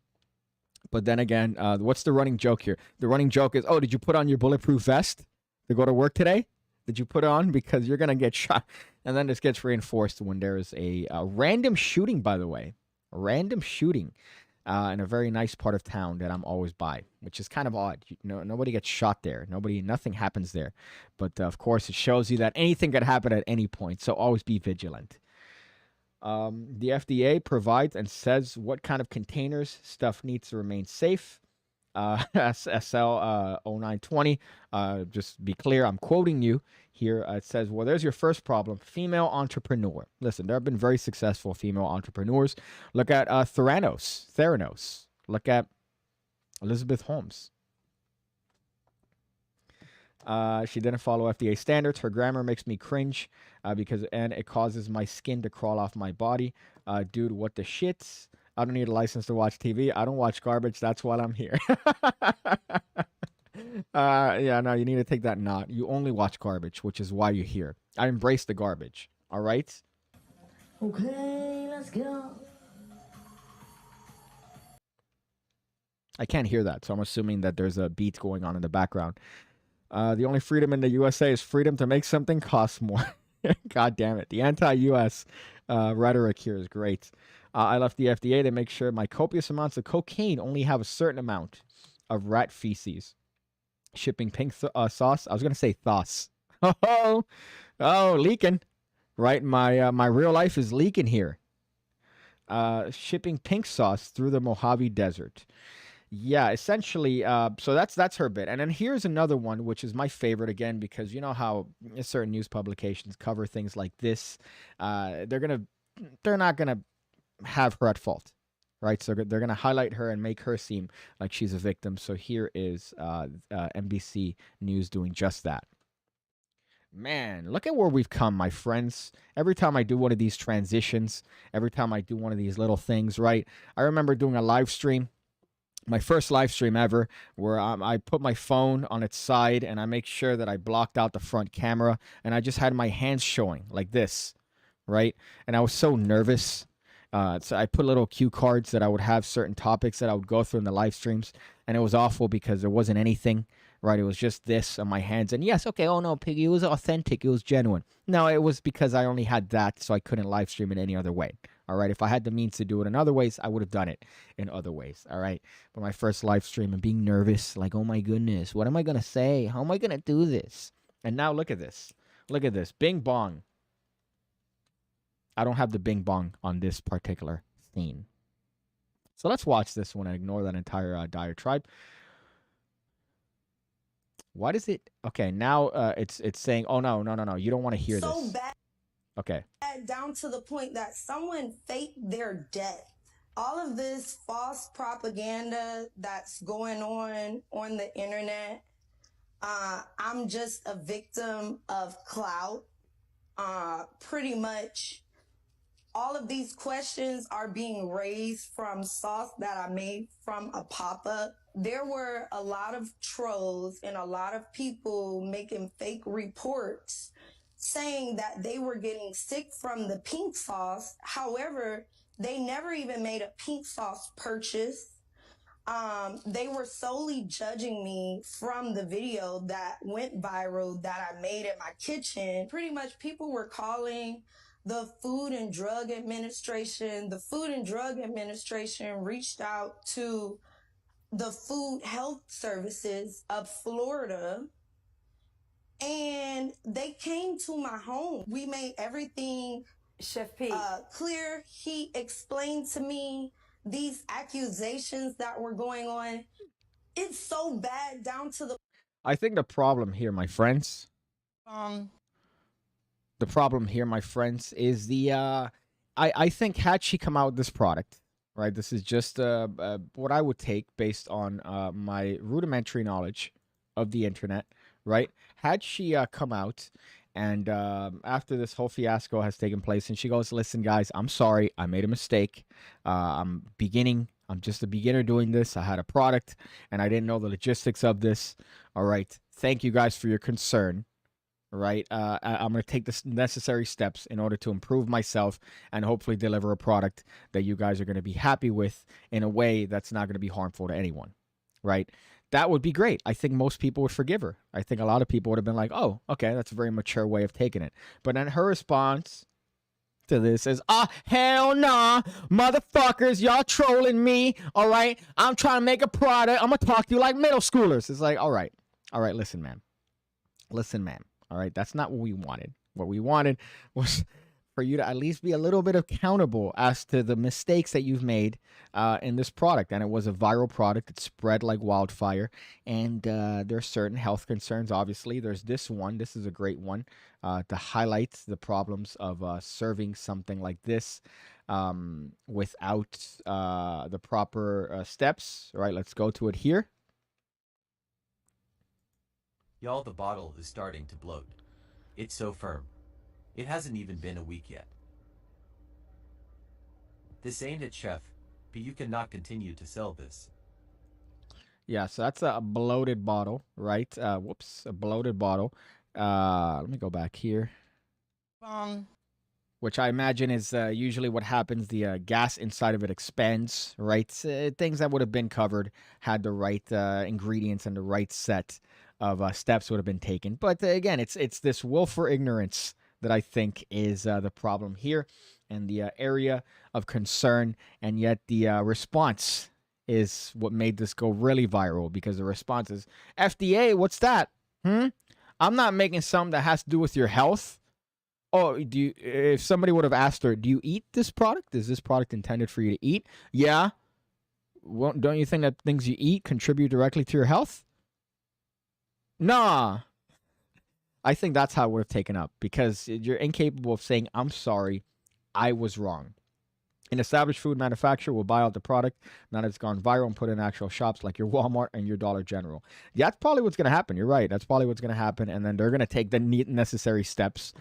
But then again, what's the running joke here? The running joke is, oh, did you put on your bulletproof vest to go to work today? Did you put it on? Because you're going to get shot. And then this gets reinforced when there is a random shooting, by the way. A random shooting. In a very nice part of town that I'm always by, which is kind of odd. Nobody gets shot there. Nothing happens there. But of course, it shows you that anything could happen at any point. So always be vigilant. The FDA provides and says what kind of containers stuff needs to remain safe. SL 0920. Just be clear, I'm quoting you here. It says, well, there's your first problem. Female entrepreneur. Listen, there have been very successful female entrepreneurs. Look at Theranos. Look at Elizabeth Holmes. She didn't follow FDA standards. Her grammar makes me cringe and it causes my skin to crawl off my body. Dude, what the shits? I don't need a license to watch TV. I don't watch garbage. That's why I'm here. Yeah, no, you need to take that knot. You only watch garbage, which is why you're here. I embrace the garbage. All right? Okay, let's go. I can't hear that, so I'm assuming that there's a beat going on in the background. The only freedom in the USA is freedom to make something cost more. God damn it. The anti-US rhetoric here is great. I left the FDA to make sure my copious amounts of cocaine only have a certain amount of rat feces. Shipping pink sauce. I was going to say thos. Oh, leaking. Right? My real life is leaking here. Shipping pink sauce through the Mojave Desert. Yeah, essentially, so that's her bit. And then here's another one, which is my favorite, again, because you know how certain news publications cover things like this. They're not gonna have her at fault, right? So they're gonna highlight her and make her seem like she's a victim. So here is NBC News doing just that. Man, look at where we've come, my friends. Every time I do one of these transitions, every time I do one of these little things, right? I remember doing a live stream, my first live stream ever, where I put my phone on its side and I make sure that I blocked out the front camera and I just had my hands showing like this, right? And I was so nervous. So I put little cue cards that I would have certain topics that I would go through in the live streams, and it was awful because there wasn't anything, right? It was just this on my hands. And yes, okay, oh no, Piggy, it was authentic, it was genuine. No, it was because I only had that, so I couldn't live stream it any other way. All right, if I had the means to do it in other ways, I would have done it in other ways. All right, but my first live stream and being nervous, like, oh my goodness, what am I gonna say? How am I gonna do this? And now look at this. Look at this. Bing bong. I don't have the bing bong on this particular scene. So let's watch this one and ignore that entire diatribe. Why does it? Okay, now it's saying, oh no, you don't want to hear So this. bad. Okay. Down to the point that someone faked their death. All of this false propaganda that's going on the internet, I'm just a victim of clout. Pretty much all of these questions are being raised from sauce that I made from a pop-up. There were a lot of trolls and a lot of people making fake reports saying that they were getting sick from the pink sauce. However, they never even made a pink sauce purchase. They were solely judging me from the video that went viral that I made in my kitchen. Pretty much people were calling the Food and Drug Administration. The Food and Drug Administration reached out to the Food Health Services of Florida, and they came to my home. We made everything Chef P. Clear. He explained to me these accusations that were going on. It's so bad down to the... I think the problem here, my friends, the problem here, my friends, is the I think had she come out with this product, right? This is just what I would take based on my rudimentary knowledge of the internet, right? Had she come out and after this whole fiasco has taken place, and she goes, "Listen, guys, I'm sorry, I made a mistake. I'm just a beginner doing this. I had a product and I didn't know the logistics of this. All right, thank you guys for your concern." Right, I'm going to take the necessary steps in order to improve myself and hopefully deliver a product that you guys are going to be happy with in a way that's not going to be harmful to anyone, right? That would be great. I think most people would forgive her. I think a lot of people would have been like, oh, okay, that's a very mature way of taking it. But then her response to this is, hell nah, motherfuckers, y'all trolling me, all right? I'm trying to make a product. I'm going to talk to you like middle schoolers. It's like, all right, listen, man. All right, that's not what we wanted. What we wanted was for you to at least be a little bit accountable as to the mistakes that you've made in this product. And it was a viral product. It spread like wildfire. And there are certain health concerns, obviously. There's this one. This is a great one to highlight the problems of serving something like this without the proper steps. All right, let's go to it here. Y'all, the bottle is starting to bloat. It's so firm. It hasn't even been a week yet. This ain't it, chef, but you cannot continue to sell this. Yeah, so that's a bloated bottle, right? Whoops, a bloated bottle. Let me go back here. Bong. Which I imagine is usually what happens. The gas inside of it expands, right? Things that would have been covered had the right ingredients and the right set of steps would have been taken. But again, it's this willful ignorance that I think is the problem here and the area of concern. And yet the response is what made this go really viral, because the response is, FDA, what's that? I'm not making something that has to do with your health. Oh, if somebody would have asked her, do you eat this product? Is this product intended for you to eat? Yeah. Well, don't you think that things you eat contribute directly to your health? Nah. I think that's how it would have taken up, because you're incapable of saying, I'm sorry, I was wrong. An established food manufacturer will buy out the product now that it's gone viral and put it in actual shops like your Walmart and your Dollar General. Yeah, that's probably what's going to happen. You're right. That's probably what's going to happen. And then they're going to take the necessary steps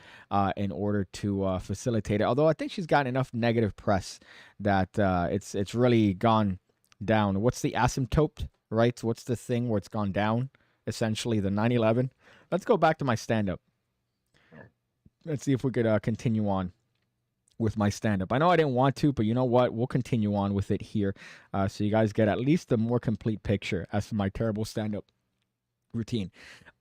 in order to facilitate it. Although I think she's gotten enough negative press that it's really gone down. What's the asymptote, right? What's the thing where it's gone down? Essentially, the 9/11. Let's go back to my stand-up. Let's see if we could continue on with my stand-up. I know I didn't want to, but you know what? We'll continue on with it here so you guys get at least a more complete picture as for my terrible stand-up routine.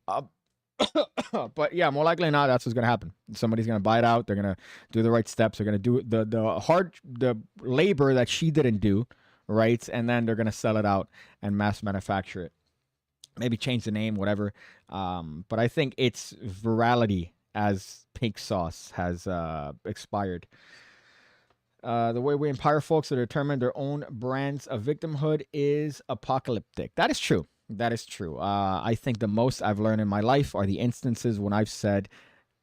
But yeah, more likely than not, that's what's going to happen. Somebody's going to buy it out. They're going to do the right steps. They're going to do the labor that she didn't do, right? And then they're going to sell it out and mass manufacture it. Maybe change the name, whatever. But I think its virality as pink sauce has expired. The way we empower folks to determine their own brands of victimhood is apocalyptic. That is true. That is true. I think the most I've learned in my life are the instances when I've said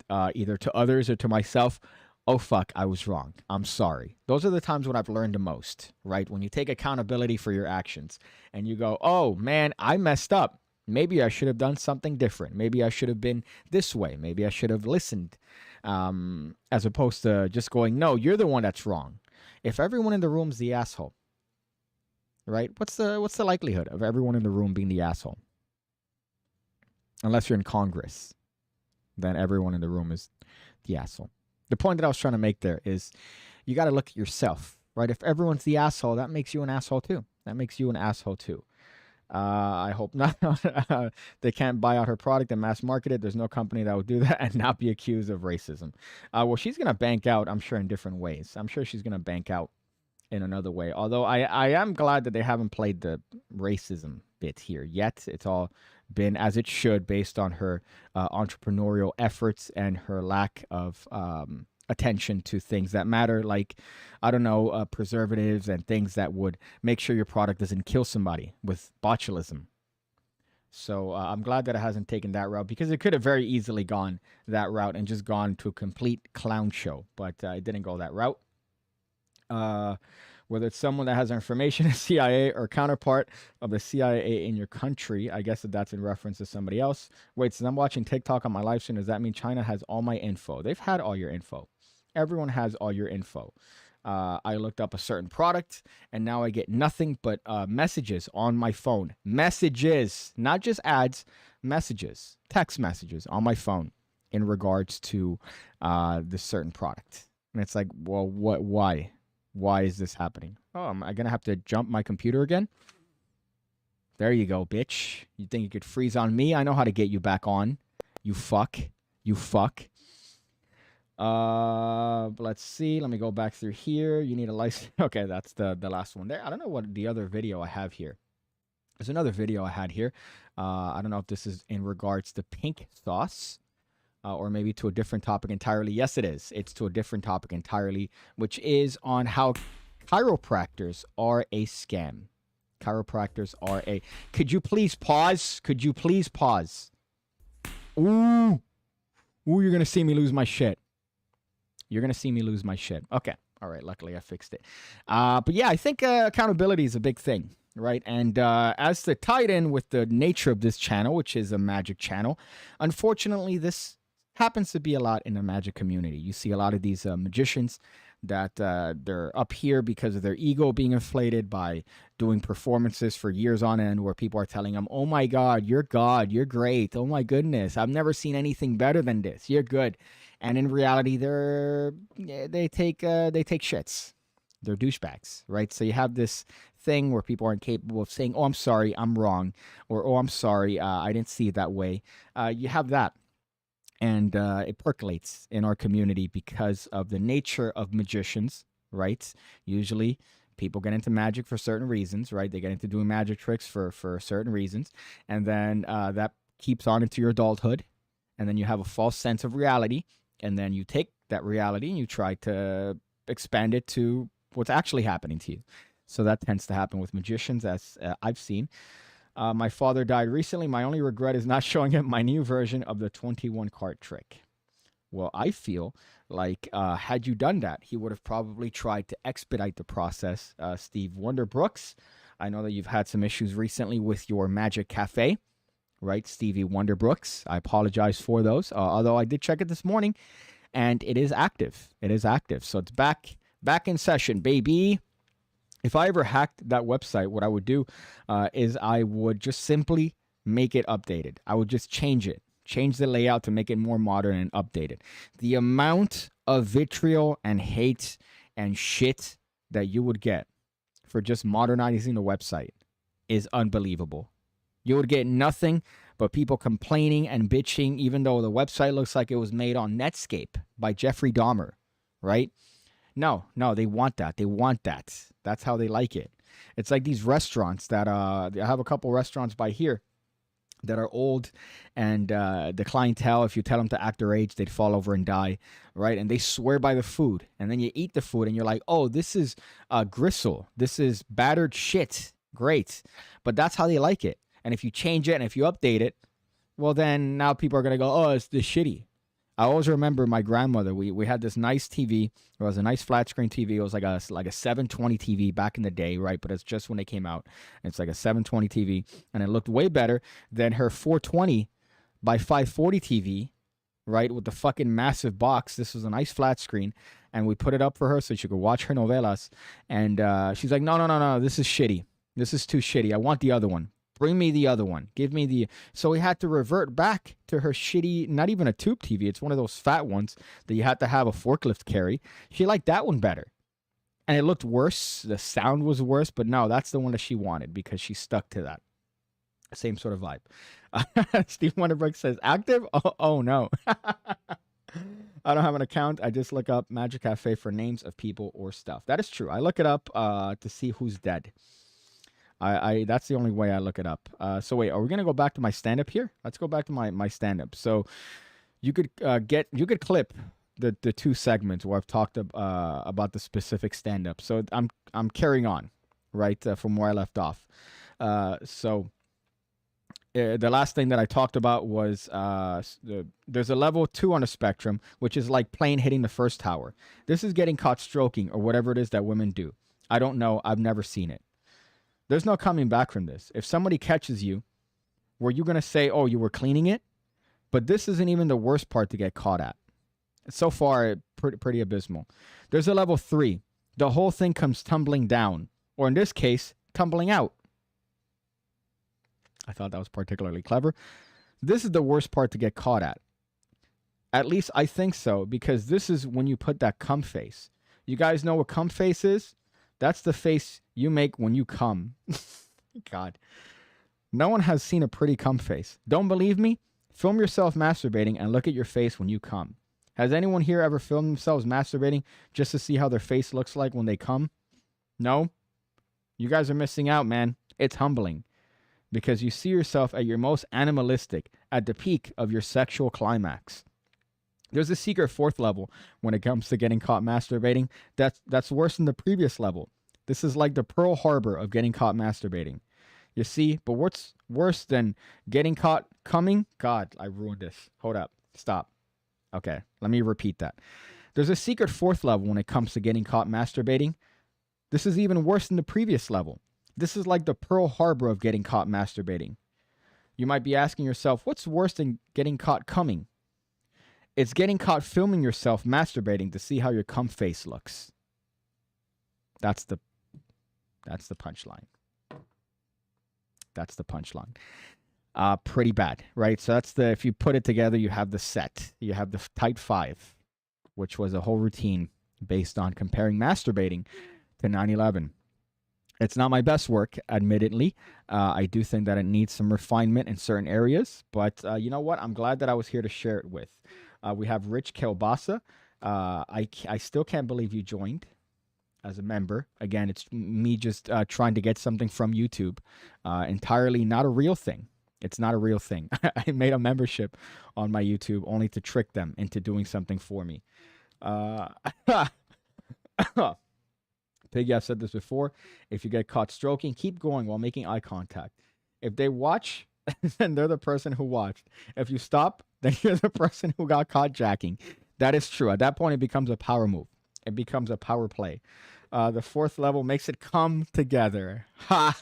either to others or to myself, oh, fuck, I was wrong. I'm sorry. Those are the times when I've learned the most, right? When you take accountability for your actions and you go, oh, man, I messed up. Maybe I should have done something different. Maybe I should have been this way. Maybe I should have listened, as opposed to just going, no, you're the one that's wrong. If everyone in the room's the asshole, right? What's the likelihood of everyone in the room being the asshole? Unless you're in Congress, then everyone in the room is the asshole. The point that I was trying to make there is you got to look at yourself, right? If everyone's the asshole, that makes you an asshole too. That makes you an asshole too. I hope not. They can't buy out her product and mass market it. There's no company that would do that and not be accused of racism. Well, she's going to bank out, I'm sure, in different ways. I'm sure she's going to bank out in another way. Although I am glad that they haven't played the racism bit here yet. It's all been as it should based on her entrepreneurial efforts and her lack of attention to things that matter, like, I don't know, preservatives and things that would make sure your product doesn't kill somebody with botulism. So I'm glad that it hasn't taken that route, because it could have very easily gone that route and just gone to a complete clown show, but it didn't go that route. Whether it's someone that has information in CIA or counterpart of the CIA in your country, I guess that's in reference to somebody else. Wait, since I'm watching TikTok on my live stream, does that mean China has all my info? They've had all your info. Everyone has all your info. I looked up a certain product, and now I get nothing but messages on my phone. Messages, not just ads, messages, text messages on my phone in regards to this certain product. And it's like, well, why? Why is this happening? Oh, am I going to have to jump my computer again? There you go, bitch. You think you could freeze on me? I know how to get you back on. You fuck. You fuck. Let's see. Let me go back through here. You need a license. Okay, that's the last one there. I don't know what the other video I have here. There's another video I had here. I don't know if this is in regards to pink sauce. Or maybe to a different topic entirely. Yes, it is. It's to a different topic entirely, which is on how chiropractors are a scam. Chiropractors are a... Could you please pause? Could you please pause? Ooh. Ooh, you're going to see me lose my shit. You're going to see me lose my shit. Okay. All right. Luckily, I fixed it. But yeah, I think accountability is a big thing, right? And as to tie it in with the nature of this channel, which is a magic channel, unfortunately, this happens to be a lot in the magic community. You see a lot of these magicians that they're up here because of their ego being inflated by doing performances for years on end where people are telling them, oh my God, you're great. Oh my goodness, I've never seen anything better than this. You're good. And in reality, they take shits. They're douchebags, right? So you have this thing where people are incapable of saying, oh, I'm sorry, I'm wrong. Or, oh, I'm sorry, I didn't see it that way. You have that. And it percolates in our community because of the nature of magicians, right? Usually people get into magic for certain reasons, right? They get into doing magic tricks for certain reasons. And then that keeps on into your adulthood. And then you have a false sense of reality. And then you take that reality and you try to expand it to what's actually happening to you. So that tends to happen with magicians, as I've seen. My father died recently. My only regret is not showing him my new version of the 21 card trick. Well, I feel like had you done that, he would have probably tried to expedite the process. Steve Wonderbrooks, I know that you've had some issues recently with your Magic Cafe, right? Stevie Wonderbrooks. I apologize for those. Although I did check it this morning, and it is active. It is active. So it's back in session, baby. If I ever hacked that website, what I would do is I would just simply make it updated. I would just change the layout to make it more modern and updated. The amount of vitriol and hate and shit that you would get for just modernizing the website is unbelievable. You would get nothing but people complaining and bitching, even though the website looks like it was made on Netscape by Jeffrey Dahmer, right? No, they want that. They want that. That's how they like it. It's like these restaurants that I have a couple restaurants by here that are old, and the clientele, if you tell them to act their age, they'd fall over and die, right? And they swear by the food, and then you eat the food and you're like, oh, this is gristle, this is battered shit, great. But that's how they like it. And if you change it and if you update it, well, then now people are gonna go, oh, it's this shitty. I always remember my grandmother. We had this nice TV. It was a nice flat screen TV. It was like a 720 TV back in the day, right? But it's just when they came out. It's like a 720 TV, and it looked way better than her 420 by 540 TV, right? With the fucking massive box. This was a nice flat screen, and we put it up for her so she could watch her novelas. And she's like, no, this is shitty. This is too shitty. I want the other one. Bring me the other one. Give me the... So we had to revert back to her shitty, not even a tube TV. It's one of those fat ones that you had to have a forklift carry. She liked that one better. And it looked worse. The sound was worse. But no, that's the one that she wanted because she stuck to that. Same sort of vibe. Steve Wonderbrook says, active? Oh no. I don't have an account. I just look up Magic Cafe for names of people or stuff. That is true. I look it up to see who's dead. I that's the only way I look it up. So wait, are we gonna go back to my stand-up here? Let's go back to my stand-up. So you could clip the two segments where I've talked about the specific stand-up. So I'm carrying on, right, from where I left off. So the last thing that I talked about was there's a level 2 on the spectrum, which is like plane hitting the first tower. This is getting caught stroking or whatever it is that women do. I don't know. I've never seen it. There's no coming back from this. If somebody catches you, were you going to say, oh, you were cleaning it? But this isn't even the worst part to get caught at. So far, pretty abysmal. There's a level 3. The whole thing comes tumbling down, or in this case, tumbling out. I thought that was particularly clever. This is the worst part to get caught at. At least I think so, because this is when you put that cum face. You guys know what cum face is? That's the face you make when you cum. God. No one has seen a pretty cum face. Don't believe me? Film yourself masturbating and look at your face when you cum. Has anyone here ever filmed themselves masturbating just to see how their face looks like when they cum? No? You guys are missing out, man. It's humbling. Because you see yourself at your most animalistic, at the peak of your sexual climax. There's a secret 4th level when it comes to getting caught masturbating. That's worse than the previous level. This is like the Pearl Harbor of getting caught masturbating. You see, but what's worse than getting caught coming? God, I ruined this. Hold up. Stop. Okay, let me repeat that. There's a secret 4th level when it comes to getting caught masturbating. This is even worse than the previous level. This is like the Pearl Harbor of getting caught masturbating. You might be asking yourself, what's worse than getting caught coming? It's getting caught filming yourself masturbating to see how your cum face looks. That's the punchline. That's the punchline. Pretty bad, right? So that's if you put it together, you have the set. You have the Type 5, which was a whole routine based on comparing masturbating to 9/11. It's not my best work, admittedly. I do think that it needs some refinement in certain areas. But you know what? I'm glad that I was here to share it with. We have Rich Kelbasa. I still can't believe you joined as a member. Again, it's me just trying to get something from YouTube. Entirely not a real thing. It's not a real thing. I made a membership on my YouTube only to trick them into doing something for me. Piggy, I've said this before. If you get caught stroking, keep going while making eye contact. If they watch, then they're the person who watched. If you stop, then you're the person who got caught jacking. That is true. At that point, it becomes a power move. It becomes a power play. The fourth level makes it come together. Ha!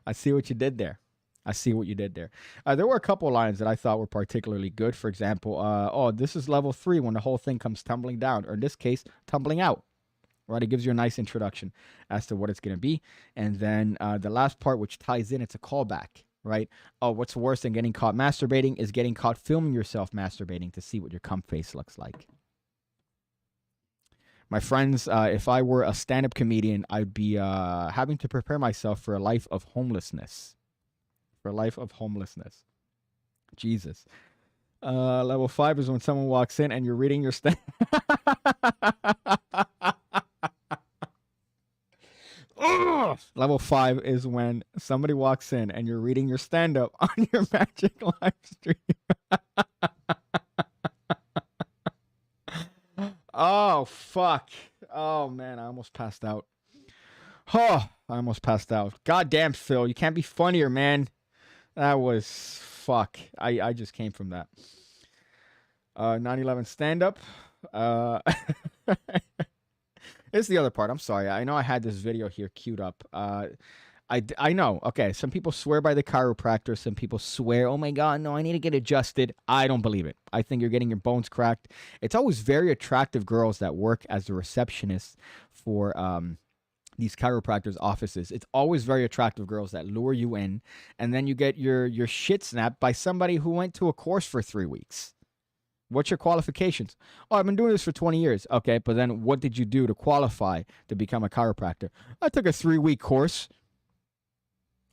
I see what you did there. I see what you did there. There were a couple lines that I thought were particularly good. For example, oh, this is level 3 when the whole thing comes tumbling down, or in this case, tumbling out. Right? It gives you a nice introduction as to what it's going to be. And then the last part, which ties in, it's a callback. Right? Oh, what's worse than getting caught masturbating is getting caught filming yourself masturbating to see what your cum face looks like. My friends, if I were a stand-up comedian, I'd be having to prepare myself for a life of homelessness. For a life of homelessness. Jesus. Level 5 is when someone walks in and you're reading your stand. Level 5 is when somebody walks in and you're reading your stand-up on your Magic live stream. Oh, fuck. Oh, man, I almost passed out. Oh, I almost passed out. Goddamn, Phil, you can't be funnier, man. That was, fuck. I just came from that. 9/11 stand-up. It's the other part. I'm sorry. I know I had this video here queued up. I know. Okay, some people swear by the chiropractor. Some people swear, oh my God, no, I need to get adjusted. I don't believe it. I think you're getting your bones cracked. It's always very attractive girls that work as the receptionists for these chiropractors' offices. It's always very attractive girls that lure you in, and then you get your shit snapped by somebody who went to a course for 3 weeks. What's your qualifications? Oh, I've been doing this for 20 years. Okay, but then what did you do to qualify to become a chiropractor? I took a 3-week course.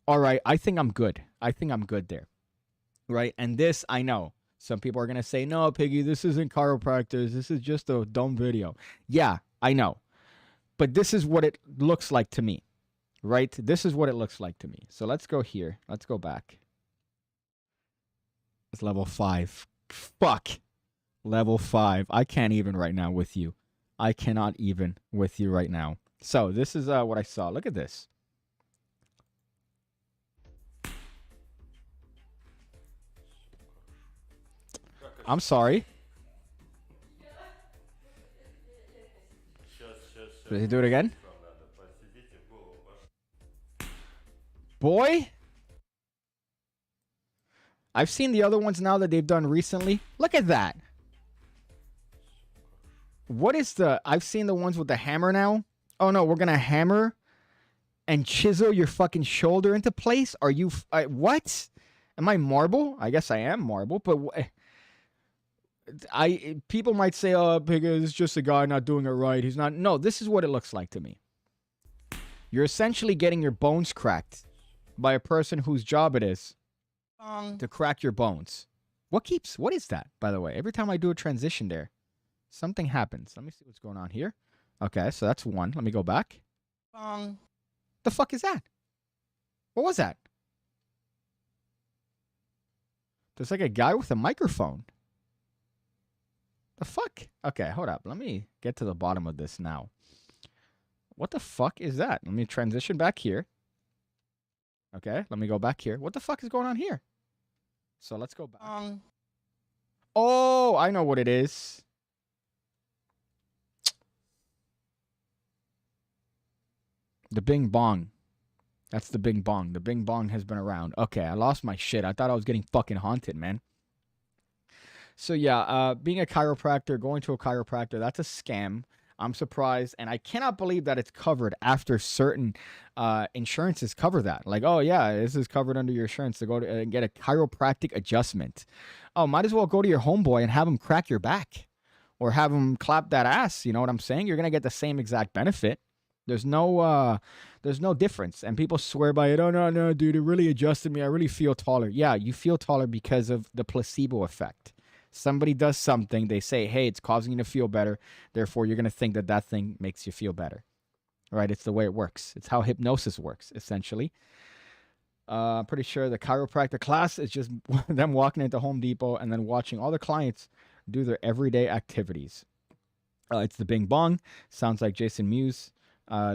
All right, I think I'm good. I think I'm good there. Right? And this, I know. Some people are going to say, no, Piggy, this isn't chiropractors. This is just a dumb video. Yeah, I know. But this is what it looks like to me. Right? This is what it looks like to me. So let's go here. Let's go back. It's level 5. Fuck. Level 5. I can't even right now with you. I cannot even with you right now. So this is what I saw. Look at this. I'm sorry. Did he do it again? Boy? I've seen the other ones now that they've done recently. Look at that. What is the... I've seen the ones with the hammer now. Oh, no. We're going to hammer and chisel your fucking shoulder into place? Are you... what? Am I marble? I guess I am marble, but... people might say, oh, Pigga, it's just a guy not doing it right. He's not... No, this is what it looks like to me. You're essentially getting your bones cracked by a person whose job it is to crack your bones. What is that, by the way? Every time I do a transition there, something happens. Let me see what's going on here. Okay, so that's one. Let me go back. The fuck is that? What was that? There's like a guy with a microphone. The fuck? Okay, hold up. Let me get to the bottom of this now. What the fuck is that? Let me transition back here. Okay, let me go back here. What the fuck is going on here? So let's go back. Oh, I know what it is. The Bing Bong. That's the Bing Bong. The Bing Bong has been around. Okay, I lost my shit. I thought I was getting fucking haunted, man. So yeah, being a chiropractor, going to a chiropractor, that's a scam. I'm surprised, and I cannot believe that it's covered after certain insurances cover that. Like, oh yeah, this is covered under your insurance to go to and get a chiropractic adjustment. Oh, might as well go to your homeboy and have him crack your back, or have him clap that ass. You know what I'm saying? You're gonna get the same exact benefit. There's no difference, and people swear by it. Oh no, dude, it really adjusted me. I really feel taller. Yeah, you feel taller because of the placebo effect. Somebody does something, they say, hey, it's causing you to feel better. Therefore, you're going to think that that thing makes you feel better. Right? It's the way it works. It's how hypnosis works, essentially. I'm pretty sure the chiropractor class is just them walking into Home Depot and then watching all the clients do their everyday activities. It's the Bing Bong. Sounds like Jason Mewes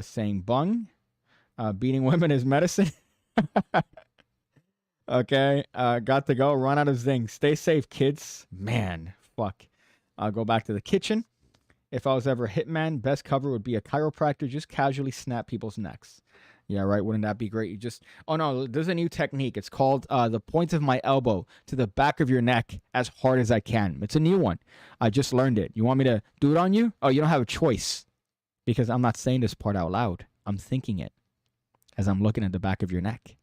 saying bung. Beating women is medicine. Okay, got to go. Run out of zing. Stay safe, kids. Man, fuck. I'll go back to the kitchen. If I was ever a hitman, best cover would be a chiropractor. Just casually snap people's necks. Yeah, right. Wouldn't that be great? You just, oh no, there's a new technique. It's called the point of my elbow to the back of your neck as hard as I can. It's a new one. I just learned it. You want me to do it on you? Oh, you don't have a choice, because I'm not saying this part out loud. I'm thinking it as I'm looking at the back of your neck.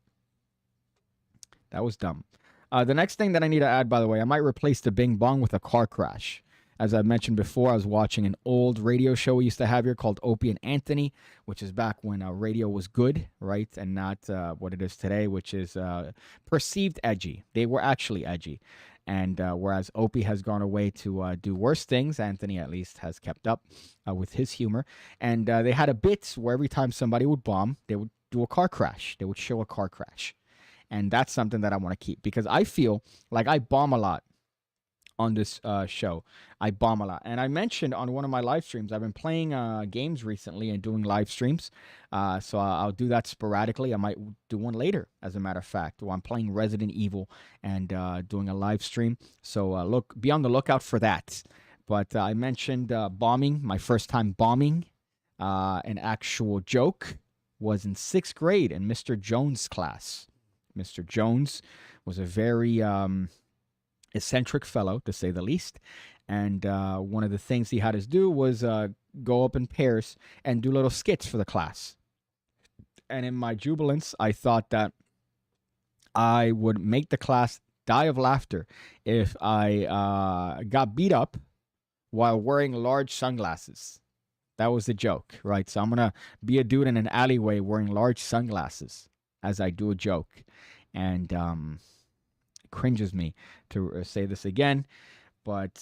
That was dumb. The next thing that I need to add, by the way, I might replace the bing bong with a car crash. As I mentioned before, I was watching an old radio show we used to have here called Opie and Anthony, which is back when radio was good, right? And not what it is today, which is perceived edgy. They were actually edgy. And whereas Opie has gone away to do worse things, Anthony at least has kept up with his humor. And they had a bit where every time somebody would bomb, they would do a car crash. They would show a car crash. And that's something that I want to keep, because I feel like I bomb a lot on this show. I bomb a lot. And I mentioned on one of my live streams, I've been playing games recently and doing live streams. So I'll do that sporadically. I might do one later, as a matter of fact, while I'm playing Resident Evil and doing a live stream. So be on the lookout for that. But I mentioned bombing, my first time bombing. An actual joke was in 6th grade in Mr. Jones' class. Mr. Jones was a very eccentric fellow, to say the least. And one of the things he had us do was go up in pairs and do little skits for the class. And in my jubilance, I thought that I would make the class die of laughter if I got beat up while wearing large sunglasses. That was the joke, right? So I'm going to be a dude in an alleyway wearing large sunglasses as I do a joke. And it cringes me to say this again, but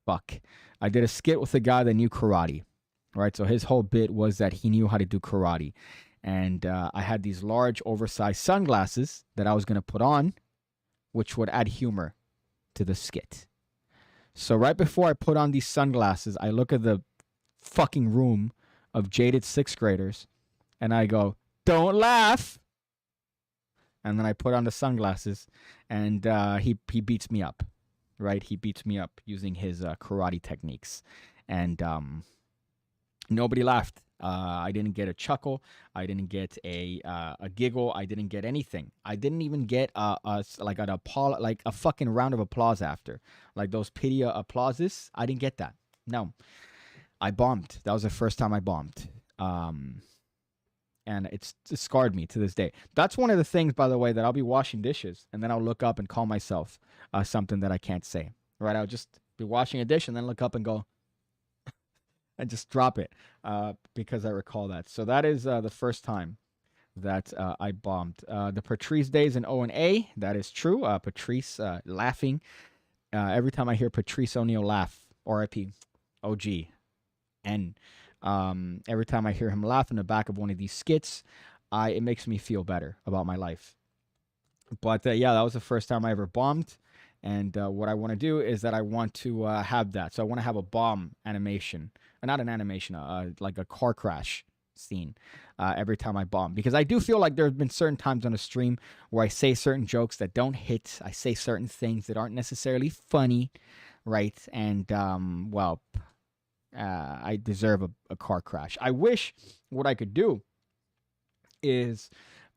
fuck. I did a skit with a guy that knew karate, right? So his whole bit was that he knew how to do karate. And I had these large, oversized sunglasses that I was going to put on, which would add humor to the skit. So right before I put on these sunglasses, I look at the fucking room of jaded 6th graders, and I go, "Don't laugh." And then I put on the sunglasses, and he beats me up, right? He beats me up using his karate techniques. And nobody laughed. I didn't get a chuckle. I didn't get a giggle. I didn't get anything. I didn't even get a fucking round of applause after. Like those pity applauses. I didn't get that. No. I bombed. That was the first time I bombed. And it scarred me to this day. That's one of the things, by the way, that I'll be washing dishes, and then I'll look up and call myself something that I can't say. Right? I'll just be washing a dish and then look up and go, and just drop it because I recall that. So that is the first time that I bombed. The Patrice days in O&A, that is true. Patrice laughing. Every time I hear Patrice O'Neal laugh, R.I.P. O.G. N. Every time I hear him laugh in the back of one of these skits, it makes me feel better about my life. But yeah, that was the first time I ever bombed. And what I want to do is that I want to have that. So I want to have a bomb animation. Not an animation, like a car crash scene every time I bomb. Because I do feel like there have been certain times on the stream where I say certain jokes that don't hit. I say certain things that aren't necessarily funny, right? And, I deserve a car crash. I wish what I could do is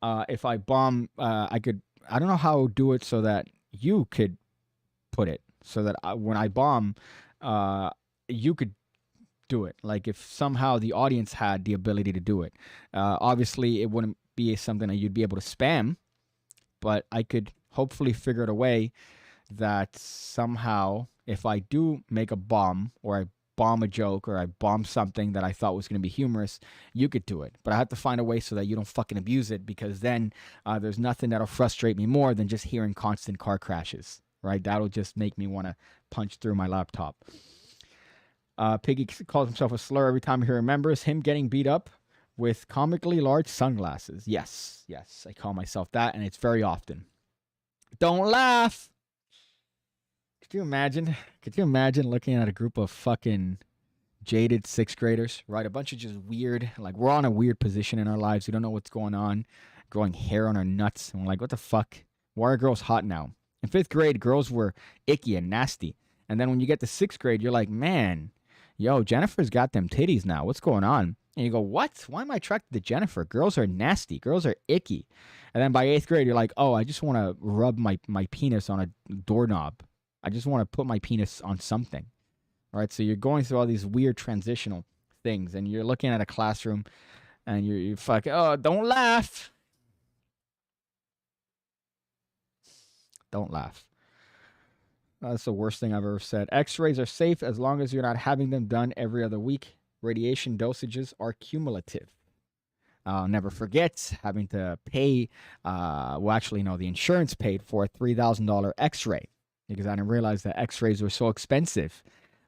if I bomb, I don't know how I would do it so that you could put it. So that when I bomb, you could do it. Like if somehow the audience had the ability to do it. Obviously, it wouldn't be something that you'd be able to spam, but I could hopefully figure out a way that somehow if I do make a bomb or I bomb a joke or I bomb something that I thought was going to be humorous, you could do it. But I have to find a way so that you don't fucking abuse it, because then there's nothing that'll frustrate me more than just hearing constant car crashes, right? That'll just make me want to punch through my laptop. Piggy calls himself a slur every time he remembers him getting beat up with comically large sunglasses. Yes, I call myself that, and it's very often. Don't laugh! Could you imagine looking at a group of fucking jaded 6th graders, right? A bunch of just weird, like we're on a weird position in our lives. We don't know what's going on. Growing hair on our nuts. And we're like, what the fuck? Why are girls hot now? In 5th grade, girls were icky and nasty. And then when you get to 6th grade, you're like, man, yo, Jennifer's got them titties now. What's going on? And you go, what? Why am I attracted to Jennifer? Girls are nasty. Girls are icky. And then by 8th grade, you're like, oh, I just want to rub my penis on a doorknob. I just want to put my penis on something. All right, so you're going through all these weird transitional things, and you're looking at a classroom, and you're fucking, oh, don't laugh. Don't laugh. That's the worst thing I've ever said. X-rays are safe as long as you're not having them done every other week. Radiation dosages are cumulative. I'll never forget having to pay, the insurance paid for a $3,000 X-ray because I didn't realize that X-rays were so expensive.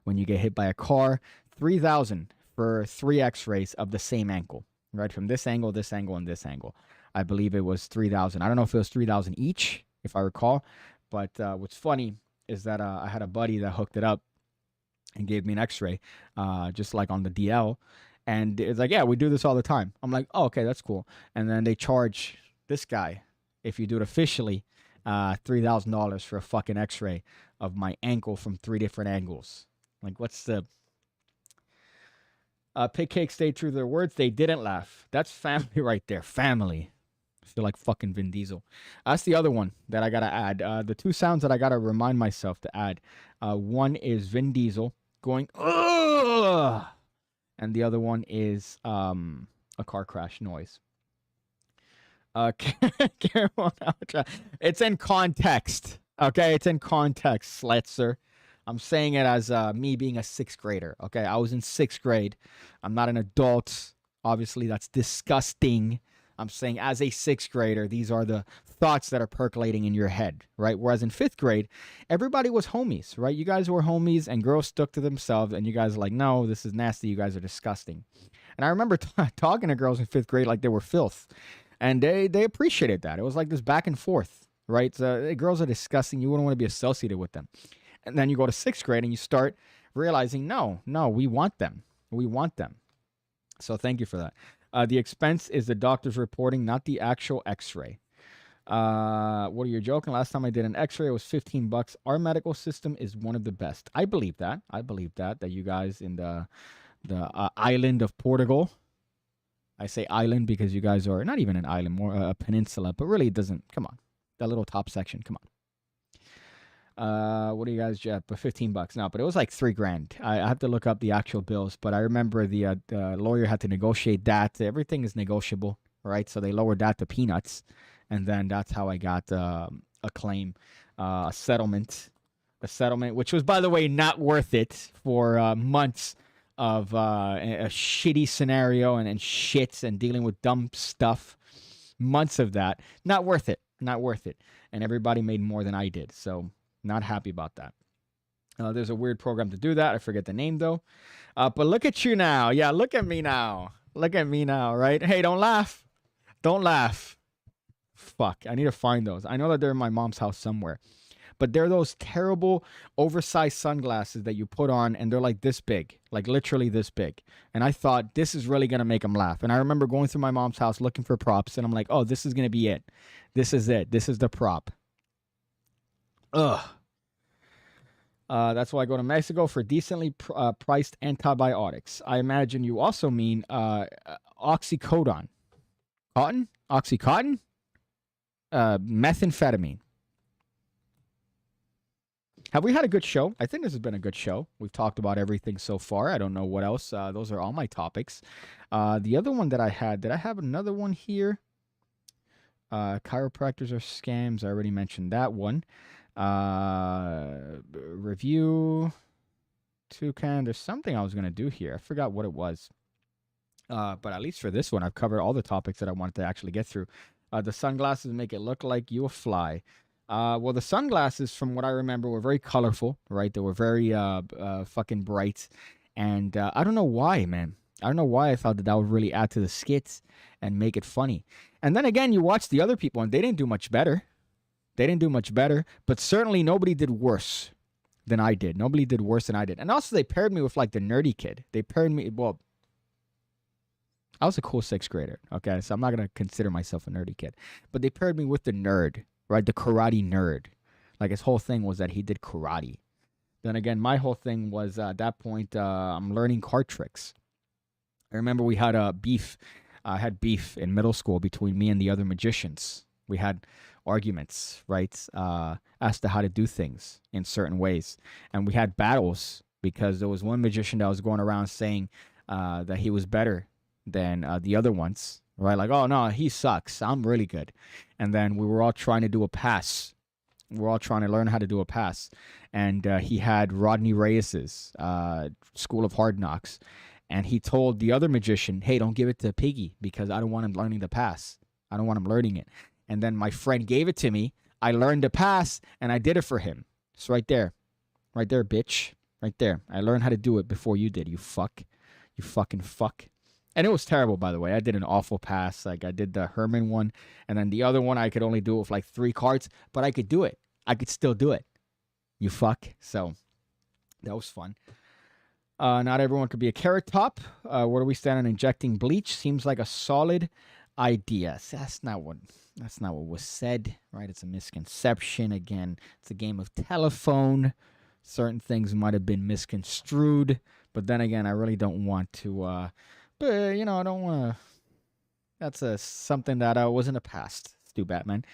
When you get hit by a car, $3,000 for 3 X-rays of the same ankle, right? From this angle, this angle, and this angle. I believe it was $3,000. I don't know if it was $3,000 each, if I recall. But what's funny is that I had a buddy that hooked it up and gave me an X-ray, just like on the DL. And it's like, yeah, we do this all the time. I'm like, oh, okay, that's cool. And then they charge this guy, if you do it officially, $3,000 for a fucking X-ray of my ankle from 3 different angles. Like, what's the... PigCake stayed true to their words. They didn't laugh. That's family right there. Family. I feel like fucking Vin Diesel. That's the other one that I got to add. The 2 sounds that I got to remind myself to add. One is Vin Diesel going, ugh! And the other one is a car crash noise. It's in context. Okay, it's in context, Sletzer. I'm saying it as me being a 6th grader. Okay, I was in 6th grade. I'm not an adult. Obviously, that's disgusting. I'm saying as a 6th grader, these are the thoughts that are percolating in your head, right? Whereas in 5th grade, everybody was homies, right? You guys were homies and girls stuck to themselves and you guys are like, no, this is nasty. You guys are disgusting. And I remember talking to girls in 5th grade like they were filth. And they appreciated that. It was like this back and forth, right? So, girls are disgusting. You wouldn't want to be associated with them. And then you go to 6th grade and you start realizing, no, we want them. We want them. So thank you for that. The expense is the doctor's reporting, not the actual X-ray. What are you joking? Last time I did an X-ray, it was $15. Our medical system is one of the best. I believe that. That you guys in the island of Portugal. I say island because you guys are not even an island, more a peninsula, but really it doesn't. Come on. That little top section. Come on. What do you guys get? But $15. No, but it was like $3,000. I have to look up the actual bills, but I remember the lawyer had to negotiate that. Everything is negotiable, right? So they lowered that to peanuts, and then that's how I got a claim, a settlement, which was, by the way, not worth it for months of a shitty scenario and shits and dealing with dumb stuff. Months of that, not worth it, and everybody made more than I did, so. Not happy about that. There's a weird program to do that. I forget the name, though. But look at you now. Yeah, look at me now. Right? Hey, don't laugh. Fuck, I need to find those. I know that they're in my mom's house somewhere. But they're those terrible, oversized sunglasses that you put on, and they're like this big. Like literally this big. And I thought, this is really going to make them laugh. And I remember going through my mom's house looking for props, and I'm like, oh, this is going to be it. This is it. This is the prop. Ugh. That's why I go to Mexico for decently priced antibiotics. I imagine you also mean oxycodone. Oxycontin? Methamphetamine. Have we had a good show? I think this has been a good show. We've talked about everything so far. I don't know what else. Those are all my topics. The other one that I had, did I have another one here? Chiropractors are scams. I already mentioned that one. Review toucan. There's something I was going to do here. I forgot what it was. But at least for this one, I've covered all the topics that I wanted to actually get through. The sunglasses make it look like you a fly. Well, the sunglasses, from what I remember, were very colorful, right? They were very fucking bright. And I don't know why, man. I don't know why I thought that would really add to the skits and make it funny. And then again, you watch the other people, and they didn't do much better. But certainly nobody did worse than I did. And also, they paired me with, like, the nerdy kid. Well, I was a cool 6th grader, okay? So I'm not going to consider myself a nerdy kid. But they paired me with the nerd, right? The karate nerd. Like, his whole thing was that he did karate. Then again, my whole thing was at that point, I'm learning card tricks. I remember we had a beef. I had beef in middle school between me and the other magicians. We had arguments, right, as to how to do things in certain ways. And we had battles because there was one magician that was going around saying that he was better than the other ones, right? Like, oh, no, he sucks. I'm really good. And then we were all trying to do a pass. We're all trying to learn how to do a pass. And he had Rodney Reyes's School of Hard Knocks. And he told the other magician, hey, don't give it to Piggy because I don't want him learning the pass. I don't want him learning it. And then my friend gave it to me. I learned the pass, and I did it for him. It's right there. Right there, bitch. Right there. I learned how to do it before you did, you fuck. You fucking fuck. And it was terrible, by the way. I did an awful pass. Like, I did the Herman one, and then the other one, I could only do it with, like, 3 cards, but I could do it. I could still do it. You fuck. So, that was fun. Not everyone could be a carrot top. Where do we stand on injecting bleach? Seems like a solid idea. That's not what was said, right? It's a misconception. Again, it's a game of telephone. Certain things might have been misconstrued, but then again, I really don't want to. But you know, I don't want to. That's something that was in the past. Stu Batman.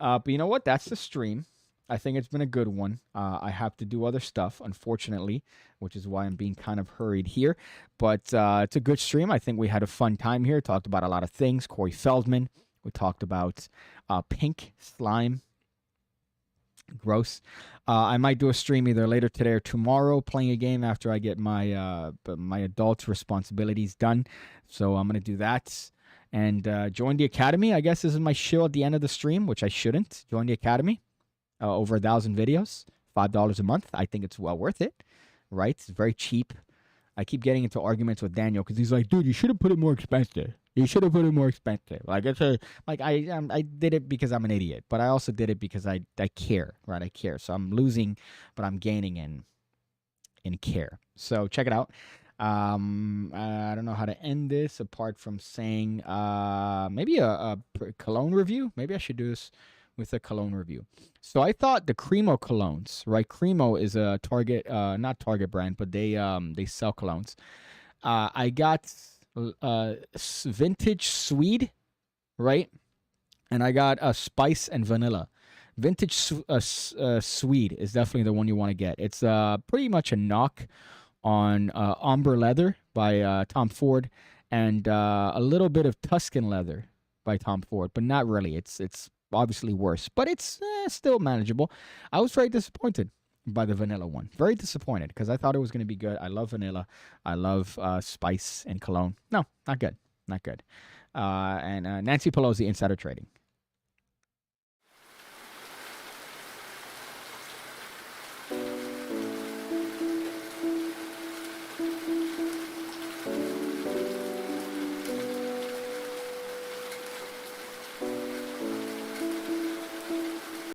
But you know what? That's the stream. I think it's been a good one. I have to do other stuff, unfortunately, which is why I'm being kind of hurried here. But it's a good stream. I think we had a fun time here. Talked about a lot of things. Corey Feldman. We talked about pink slime. Gross. I might do a stream either later today or tomorrow, playing a game after I get my my adult responsibilities done. So I'm going to do that. And join the Academy. I guess this is my show at the end of the stream, which I shouldn't. Join the Academy. Over 1,000 videos, $5 a month. I think it's well worth it, right? It's very cheap. I keep getting into arguments with Daniel because he's like, dude, you should have put it more expensive. You should have put it more expensive. Like I did it because I'm an idiot, but I also did it because I care, right? I care. So I'm losing, but I'm gaining in care. So check it out. I don't know how to end this apart from saying maybe a cologne review. Maybe I should do this with a cologne review. So I thought the Cremo colognes, right? Cremo is a Target, not Target brand, but they sell colognes. I got vintage Swede, right? And I got spice and vanilla. Vintage Swede is definitely the one you want to get. It's pretty much a knock on Ombre Leather by Tom Ford and a little bit of Tuscan Leather by Tom Ford, but not really. It's obviously worse, but it's still manageable. I was very disappointed by the vanilla one. Very disappointed because I thought it was going to be good. I love vanilla. I love spice and cologne. No, not good. Not good. And Nancy Pelosi, insider trading.